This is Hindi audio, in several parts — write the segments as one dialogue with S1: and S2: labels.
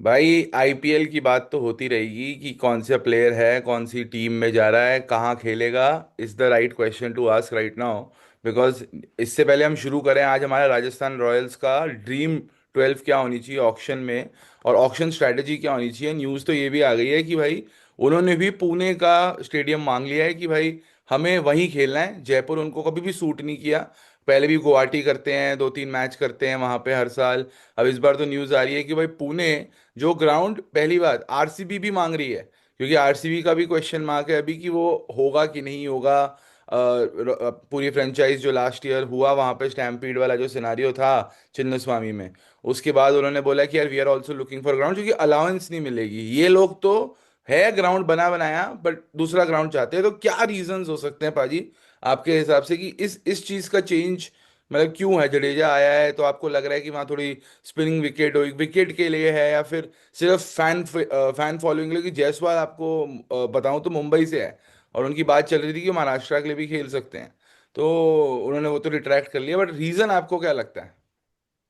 S1: भाई आईपीएल की बात तो होती रहेगी कि कौन सा प्लेयर है, कौन सी टीम में जा रहा है, कहाँ खेलेगा। Is the right question to ask right now. Because इससे पहले हम शुरू करें, आज हमारा राजस्थान रॉयल्स का ड्रीम 12 क्या होनी चाहिए ऑक्शन में, और ऑक्शन स्ट्रैटेजी क्या होनी चाहिए। न्यूज़ तो ये भी आ गई है कि भाई उन्होंने भी पुणे का स्टेडियम मांग लिया है कि भाई हमें वहीं खेलना है। जयपुर उनको कभी भी सूट नहीं किया। पहले भी गुवाहाटी करते हैं, 2-3 मैच करते हैं वहां पे हर साल। अब इस बार तो न्यूज़ आ रही है कि भाई पुणे जो ग्राउंड, पहली बात आरसीबी भी मांग रही है, क्योंकि आरसीबी का भी क्वेश्चन मार्क है अभी कि वो होगा कि नहीं होगा। पूरी फ्रेंचाइज जो लास्ट ईयर हुआ वहां पे स्टैम्पीड वाला जो सिनारियो था चिन्नस्वामी में, उसके बाद उन्होंने बोला कि यार we are also looking for ground, क्योंकि अलाउंस नहीं मिलेगी। ये लोग तो है ग्राउंड बना बनाया, बट दूसरा ग्राउंड चाहते हैं। तो क्या रीजंस हो सकते हैं पाजी आपके हिसाब से कि इस चीज का चेंज मतलब क्यों है? जडेजा आया है तो आपको लग रहा है कि वहां थोड़ी स्पिनिंग विकेट हो, विकेट के लिए है, या फिर सिर्फ फैन फॉलोइंग के लिए? कि जायसवाल आपको बताऊं तो मुंबई से है, और उनकी बात चल रही थी कि महाराष्ट्र के लिए भी खेल सकते हैं, तो उन्होंने वो तो रिट्रैक्ट कर लिया। बट रीजन आपको क्या लगता है?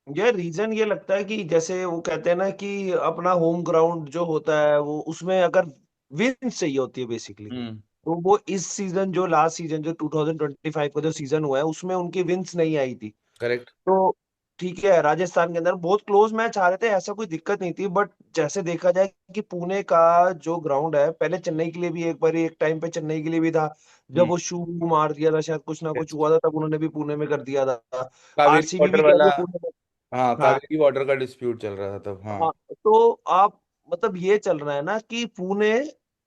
S2: ये रीजन ये लगता है कि जैसे वो कहते हैं ना कि अपना होम ग्राउंड जो होता है वो उसमें अगर विंस चाहिए होती है बेसिकली।
S1: हम्म।
S2: तो वो इस सीजन जो लास्ट सीजन जो 2025 का जो सीजन हुआ है उसमें उनकी विंस नहीं आई थी।
S1: करेक्ट।
S2: तो ठीक है, राजस्थान के अंदर बहुत क्लोज मैच आ रहे थे, ऐसा कोई दिक्कत नहीं थी। बट जैसे देखा जाए कि पुणे का जो ग्राउंड है, पहले चेन्नई के लिए भी एक बार एक टाइम पे चेन्नई के लिए भी था। जब
S1: हम्म।
S2: वो शू मार दिया था, शायद कुछ ना कुछ हुआ था, तब उन्होंने भी पुणे में कर दिया था।
S1: कावेरी
S2: आरसीबी
S1: वाटर
S2: भी कह
S1: वाला।
S2: लो पुणे में।
S1: हाँ,
S2: हाँ।
S1: कावेरी वाटर का डिस्प्यूट चल रहा था तब, हाँ।
S2: हाँ। तो आप मतलब ये चल रहा है ना कि पुणे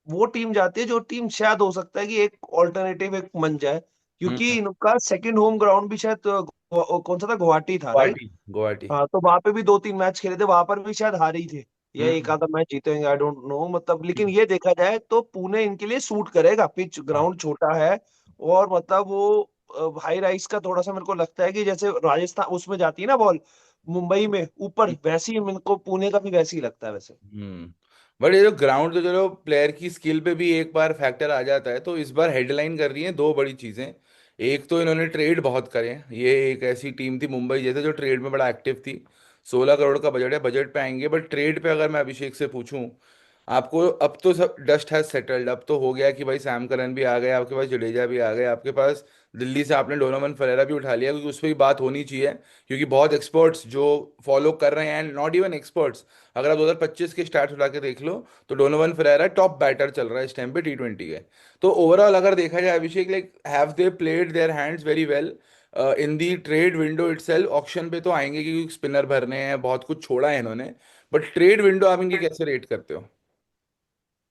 S2: वो टीम जाती है जो टीम शायद हो सकता है कि एक ऑल्टरनेटिव एक बन जाए, क्योंकि
S1: हम्म।
S2: इनका सेकंड होम ग्राउंड भी शायद कौन सा था, गुवाहाटी था, राइट?
S1: गुवाहाटी। गुवाहाटी।
S2: हाँ, तो वहां पे भी 2-3 मैच खेले थे, वहां पर भी शायद हारे ही थे या एक
S1: हम्म।
S2: आधा मैच जीतेंगे, आई डोंट नो। मतलब लेकिन
S1: हम्म।
S2: ये देखा जाए तो पुणे इनके लिए सूट करेगा, पिच
S1: हाँ।
S2: ग्राउंड छोटा है। और मतलब वो हाई राइज का थोड़ा सा मेरे को लगता है कि जैसे राजस्थान उसमें जाती है ना बॉल मुंबई में ऊपर, वैसी ही मेरे को पुणे का भी वैसे ही लगता है वैसे।
S1: बट ये जो ग्राउंड, तो चलो प्लेयर की स्किल पे भी एक बार फैक्टर आ जाता है, तो इस बार हेडलाइन कर रही है दो बड़ी चीजें। एक तो इन्होंने ट्रेड बहुत करे। ये एक ऐसी टीम थी मुंबई जैसे जो ट्रेड में बड़ा एक्टिव थी। 16 करोड़ का बजट है, बजट पे आएंगे, बट ट्रेड पे अगर मैं अभिषेक से पूछूं आपको, अब तो सब डस्ट हैज सेटल्ड। अब तो हो गया कि भाई सैम करन भी आ गए, आपके पास जडेजा भी आ गए, आपके पास दिल्ली से आपने डोनोवन फरेरा भी उठा लिया, क्योंकि उस पर भी बात होनी चाहिए। क्योंकि बहुत एक्सपर्ट्स जो फॉलो कर रहे हैं, एंड नॉट इवन एक्सपर्ट्स, अगर आप 2025 के स्टार्ट उठा के देख लो तो डोनोवन फरेरा टॉप बैटर चल रहा है इस टाइम पे T20 के। तो ओवरऑल अगर देखा जाए Abhishek, like have they played their hands very well in the trade window itself? Auction पे तो आएंगे क्योंकि स्पिनर भरने हैं, बहुत कुछ छोड़ा है इन्होंने, बट ट्रेड विंडो आप इनकी कैसे रेट करते हो?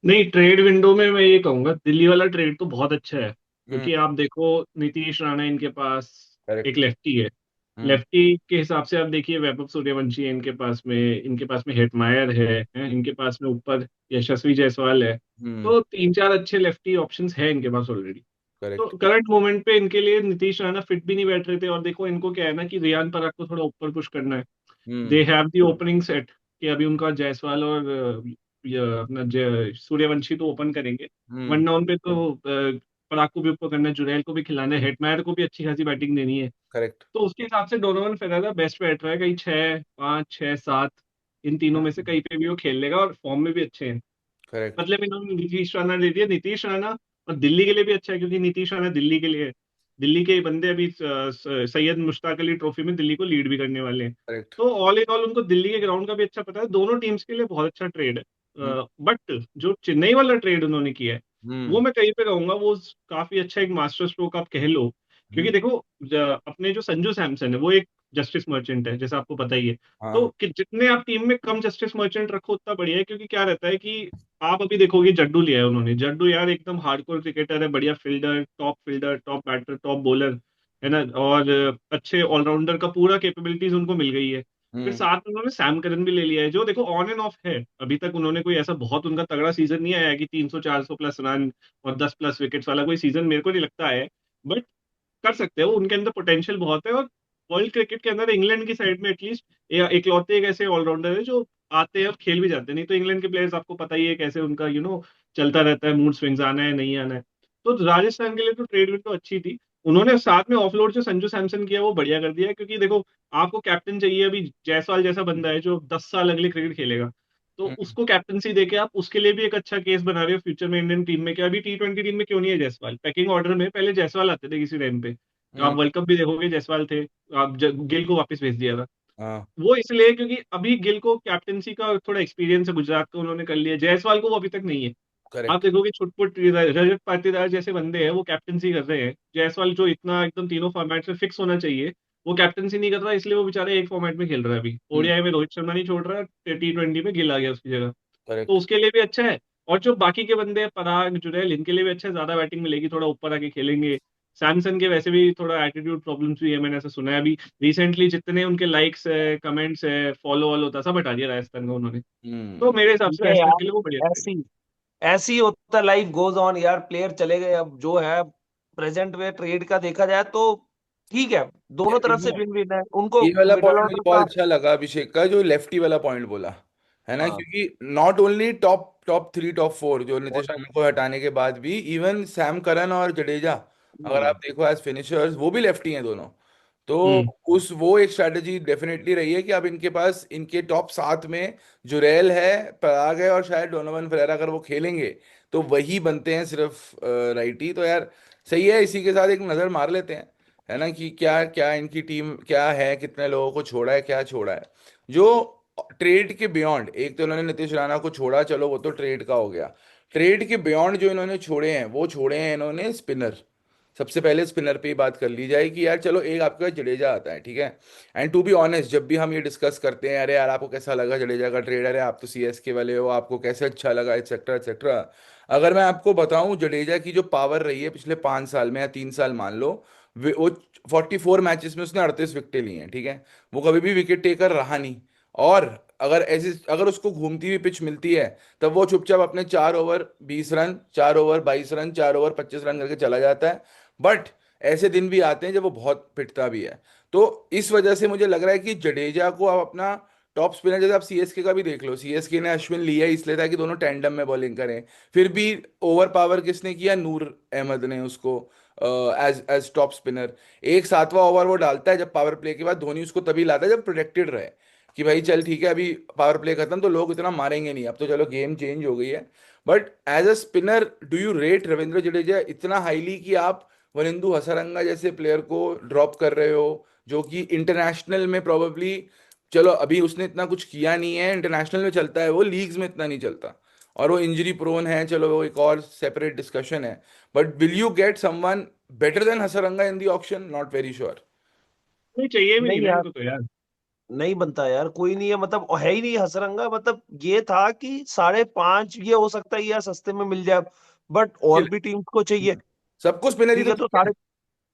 S3: नहीं, ट्रेड विंडो में मैं ये कहूंगा दिल्ली वाला ट्रेड तो बहुत अच्छा है,
S1: हम्म।
S3: क्योंकि आप देखो नीतीश राणा इनके पास
S1: करेक्ट।
S3: एक लेफ्टी है।
S1: हम्म।
S3: लेफ्टी के हिसाब से आप देखिए वैभव सूर्यवंशी है इनके पास में हेटमायर है, इनके पास में ऊपर यशस्वी जायसवाल है।
S1: हम्म।
S3: तो तीन चार अच्छे लेफ्टी ऑप्शंस है इनके पास ऑलरेडी। तो
S1: करेक्ट।
S3: करंट मोमेंट पे इनके लिए नीतीश राणा फिट भी नहीं बैठ रहे थे, और देखो इनको क्या है ना कि रियान पराग को थोड़ा ऊपर पुश करना है।
S1: Hmm.
S3: They have the opening set कि अभी उनका जायसवाल और ये अपना सूर्यवंशी तो ओपन करेंगे। वन
S1: हम्म।
S3: डाउन पे तो पराग को भी ऊपर करना है, जुरैल को भी खिलाना है, हेटमायर को भी अच्छी खासी बैटिंग देनी है।
S1: करेक्ट।
S3: तो उसके हिसाब से डोनोवन फेरेरा बेस्ट बैटर है, कहीं 6, 5, 6, 7 इन तीनों में से कहीं पे भी वो खेल लेगा, और फॉर्म में भी अच्छे हैं।
S1: करेक्ट।
S3: मतलब इन्होंने नीतीश राणा दे दिया, नीतीश राणा। और दिल्ली के लिए भी अच्छा है, क्योंकि नीतीश राणा दिल्ली के लिए है। दिल्ली के बंदे अभी सैयद मुश्ताक अली ट्रॉफी में दिल्ली को लीड भी करने वाले हैं।
S1: करेक्ट।
S3: तो ऑल इन ऑल उनको दिल्ली के ग्राउंड का भी अच्छा पता है, दोनों टीम्स के लिए बहुत अच्छा ट्रेड
S1: हम्म।
S3: है। बट जो चेन्नई वाला ट्रेड उन्होंने किया है, वो
S1: हम्म।
S3: मैं कहीं पे कहूंगा वो काफी अच्छा एक मास्टर स्ट्रोक आप कह लो। क्योंकि
S1: हम्म।
S3: देखो अपने जो संजू सैमसन है वो एक जस्टिस मर्चेंट है, जैसा आपको पता ही है। तो
S1: हाँ।
S3: जितने आप टीम में कम जस्टिस मर्चेंट रखो उतना बढ़िया है, क्योंकि क्या रहता है कि आप अभी देखोगे जड्डू लिया है उन्होंने, जड्डू यार एकदम हार्डकोर क्रिकेटर है, बढ़िया fielder, top batter, top bowler है ना, और अच्छे ऑलराउंडर का पूरा कैपेबिलिटीज उनको मिल गई है। फिर
S1: हम्म।
S3: साथ में उन्होंने सैम करन भी ले लिया है, जो देखो ऑन एंड ऑफ है। अभी तक उन्होंने कोई ऐसा बहुत उनका तगड़ा सीजन नहीं आया है कि 300 400 प्लस रन और 10 प्लस विकेट्स वाला कोई सीजन मेरे को नहीं लगता है। बट कर सकते हो, उनके अंदर पोटेंशियल बहुत है। और वर्ल्ड क्रिकेट के अंदर इंग्लैंड की साइड में एटलीस्ट इकलौते एक ऐसे ऑलराउंडर है जो आते हैं और खेल भी जाते हैं। नहीं तो इंग्लैंड के प्लेयर्स आपको पता ही है कैसे उनका चलता रहता है, मूड स्विंग्स, आना है नहीं आना है। तो राजस्थान के लिए तो ट्रेड विंडो अच्छी थी। उन्होंने साथ में ऑफलोड जो संजू सैमसन किया वो बढ़िया कर दिया है, क्योंकि देखो आपको कैप्टन चाहिए, अभी जायसवाल जैसा बंदा है जो 10 साल अगले क्रिकेट खेलेगा। तो
S1: हम्म,
S3: उसको कैप्टनसी देके आप उसके लिए भी एक अच्छा केस बना रहे हो फ्यूचर में इंडियन टीम में, कि अभी T20 टीम में क्यों नहीं है जायसवाल। पैकिंग ऑर्डर में पहले जायसवाल आते थे किसी टाइम पे, आप
S1: हम्म,
S3: वर्ल्ड कप भी देखोगे जायसवाल थे, आप गिल को वापस भेज दिया था।
S1: हाँ,
S3: वो इसलिए क्योंकि अभी गिल को कैप्टनसी का थोड़ा एक्सपीरियंस है, गुजरात का उन्होंने कर लिया, जायसवाल को वो अभी तक नहीं है। आप
S1: करेक्ट।
S3: देखोगे छुटपुट रजत पाटीदार जैसे बंदे हैं वो कैप्टनसी कर रहे हैं, जायसवाल जो इतना एकदम तीनों फॉर्मेट में फिक्स होना चाहिए वो कैप्टनसी नहीं कर रहा, इसलिए वो बेचारे एक फॉर्मेट में खेल रहा है। अभी
S1: हम्म,
S3: ओडीआई में रोहित शर्मा नहीं छोड़ रहा, T20 में गिल आ गया उसकी जगह, तो
S1: करेक्ट।
S3: उसके लिए भी अच्छा है। और जो बाकी के बंदे हैं पराग जुरैल, इनके लिए भी अच्छा है, ज्यादा बैटिंग मिलेगी, थोड़ा ऊपर आके खेलेंगे। सैमसन के वैसे भी थोड़ा एटीट्यूड प्रॉब्लम्स भी है, मैंने ऐसा सुना है। अभी रिसेंटली जितने उनके लाइक्स है, कमेंट्स है, फॉलो वॉलो होता सब हटा दिया राजस्थान का उन्होंने। तो
S1: हम्म,
S3: मेरे हिसाब
S2: ठीक
S3: से
S2: है
S3: राजस्थान के
S2: यार,
S3: लिए वो बढ़िया रहेगा।
S2: ऐसी ऐसी होता, लाइफ गोज ऑन यार, प्लेयर चले गए, अब जो है प्रेजेंट में ट्रेड का देखा जाए तो ठीक है, दोनों
S1: यार
S2: तरफ से
S1: देखो,
S2: विन विन है उनको।
S1: ये वाला
S2: मिडल
S1: पॉइंट मुझे
S2: ऑर्डर
S1: बहुत
S2: का।
S1: अच्छा लगा अभिषेक का, जो लेफ्टी वाला पॉइंट बोला, है ना,
S2: हाँ।
S1: क्योंकि not only top top three top four जो नीतीश
S2: और
S1: राणा को हटाने के बाद भी, इवन सैम करन और जडेजा, अगर आप
S2: हम्म,
S1: देखो एज फिनिशर्स वो भी लेफ्टी हैं दोनों। तो
S3: हम्म।
S1: उस वो एक स्ट्रैटेजी डेफिनेटली रही है कि अब इनके पास इनके टॉप सात में जुरैल है, पराग है, और शायद डोनोवन फेरेरा अगर वो खेलेंगे तो वही बनते हैं सिर्फ राइटी। तो यार सही है, इसी के साथ एक नज़र मार लेते हैं, है ना, कि क्या क्या इनकी टीम क्या है, कितने लोगों को छोड़ा है, क्या छोड़ा है। जो ट्रेड के बियॉन्ड, एक तो इन्होंने नीतीश राणा को छोड़ा, चलो वो तो ट्रेड का हो गया। ट्रेड के बियॉन्ड जो इन्होंने छोड़े हैं, वो छोड़े हैं इन्होंने स्पिनर। सबसे पहले स्पिनर पे ही बात कर ली जाए कि यार चलो, एक आपके पास जडेजा आता है, ठीक है। एंड टू बी ऑनेस्ट, जब भी हम ये डिस्कस करते हैं, अरे यार आपको कैसा लगा जडेजा का ट्रेड, अरे आप तो सीएसके वाले हो, आपको कैसे अच्छा लगा, एक्सेट्रा एक्सेट्रा। अगर मैं आपको बताऊं, जडेजा की जो पावर रही है पिछले 5 साल में या 3 साल मान लो, वो 44 मैचेस में उसने 38 विकेटें ली हैं, ठीक है। वो कभी भी विकेट टेकर रहा नहीं। और अगर उसको घूमती हुई पिच मिलती है, तब वो चुपचाप अपने 4 over 20 run, 4 over 22 run, 4 over 25 run करके चला जाता है। बट ऐसे दिन भी आते हैं जब वो बहुत पिटता भी है। तो इस वजह से मुझे लग रहा है कि जडेजा को आप अपना टॉप स्पिनर, जैसे आप सीएसके का भी देख लो, सीएसके ने अश्विन लिया इसलिए था कि दोनों टैंडम में बॉलिंग करें। फिर भी ओवर पावर किसने किया, नूर अहमद ने उसको एज एज टॉप स्पिनर। एक 7वां ओवर वो डालता है जब पावर प्ले के बाद, धोनी उसको तभी लाता है जब प्रोटेक्टेड रहे, कि भाई चल ठीक है, अभी पावर प्ले खत्म तो लोग इतना मारेंगे नहीं, अब तो चलो गेम चेंज हो गई है। But as a spinner, do you rate Ravindra Jadeja इतना हाईली कि आप वनिंदु हसरंगा जैसे प्लेयर को ड्रॉप कर रहे हो, जो कि इंटरनेशनल में प्रोबेबली, चलो अभी उसने इतना कुछ किया नहीं है, इंटरनेशनल में चलता है, वो लीग्स में इतना नहीं चलता, और वो इंजरी प्रोन है, चलो वो एक और सेपरेट डिस्कशन है। But will you get someone better than Hasaranga in the auction? Not very sure.
S3: नहीं चाहिए भी नहीं
S2: नहीं
S3: ना
S2: यार,
S3: इनको तो यार।
S2: नहीं बनता यार, कोई नहीं है, मतलब है ही नहीं हसरंगा। मतलब ये था कि 5.5 ये हो सकता है यार सस्ते में मिल जाए, बट और भी टीम्स को चाहिए।
S1: सबको स्पिनर ही
S2: ठीक
S1: तो
S2: है तो
S1: चाहिए,
S2: साढ़े।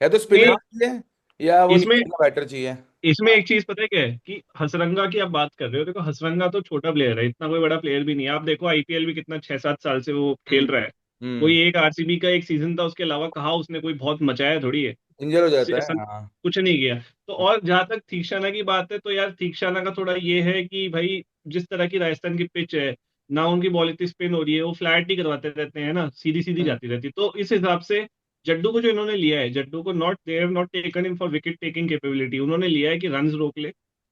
S1: या तो स्पिनर
S3: नहीं,
S1: चाहिए या वो
S3: इसमें
S1: नीचे का बैटर चाहिए।
S3: इसमें एक चीज पता है क्या है, कि हसरंगा की आप बात कर रहे हो, देखो हसरंगा तो छोटा प्लेयर है, इतना कोई बड़ा प्लेयर भी नहीं है। आप देखो आईपीएल भी कितना 6-7 साल से वो खेल
S1: हम्म,
S3: रहा है।
S1: हम्म,
S3: कोई एक आरसीबी का एक सीजन था, उसके अलावा कहा उसने कोई बहुत मचाया थोड़ी है।
S1: इंजर हो जाता है,
S3: ऐसा
S1: हाँ।
S3: कुछ नहीं किया। तो और जहां तक थीक्षाना की बात है, तो यार थीक्षाना का थोड़ा ये है कि भाई जिस तरह की राजस्थान की पिच है ना, उनकी बॉल इतनी स्पिन हो रही है, वो फ्लैट ही करवाते रहते हैं ना, सीधी सीधी
S1: हम्म,
S3: जाती रहती, तो इस हिसाब से जड्डू को जो इन्होंने लिया है, जड्डू को not they have not taken in for wicket taking capability, उन्होंने लिया है कि रन्स रोक ले,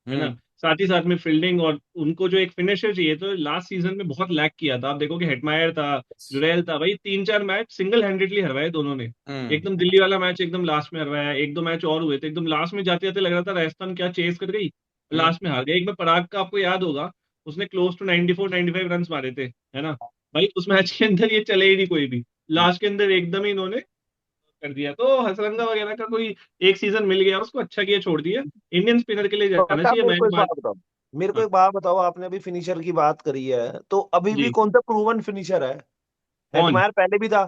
S3: है ना,
S1: हम्म,
S3: साथ ही साथ में फील्डिंग, और उनको जो एक फिनिशर चाहिए, तो लास्ट सीजन में बहुत लैक किया था। आप देखो कि हेटमायर था, जुरैल था, भाई 3-4 मैच सिंगल हैंडेडली हरवाए दोनों ने।
S1: हम्म,
S3: एकदम दिल्ली वाला मैच एकदम लास्ट में हरवाया, एक दो मैच और हुए थे एकदम लास्ट में जाते जाते लग रहा था राजस्थान क्या चेस कर गई,
S1: हम्म,
S3: लास्ट में हार गए। एक बार पराग का आपको याद होगा, उसने क्लोज टू 94-95 रन मारे थे, है ना। भाई उस मैच के अंदर ये चले ही नहीं कोई भी,
S1: हम्म।
S3: लास्ट के अंदर एकदम ही इन्होंने कर दिया। तो हसरंगा वगैरह का कोई एक सीजन मिल गया उसको, अच्छा किया छोड़ दिया। इंडियन स्पिनर के लिए जाना
S2: पता,
S3: चाहिए
S2: मेरे को
S3: मयंक
S2: एक बात
S3: मान।
S2: बताओ, मेरे को
S3: हाँ,
S2: एक बात बताओ, आपने अभी फिनिशर की बात करी है तो अभी भी
S3: जी।
S2: कौन सा प्रूवन फिनिशर है?
S3: कौन?
S2: हेटमायर पहले भी था।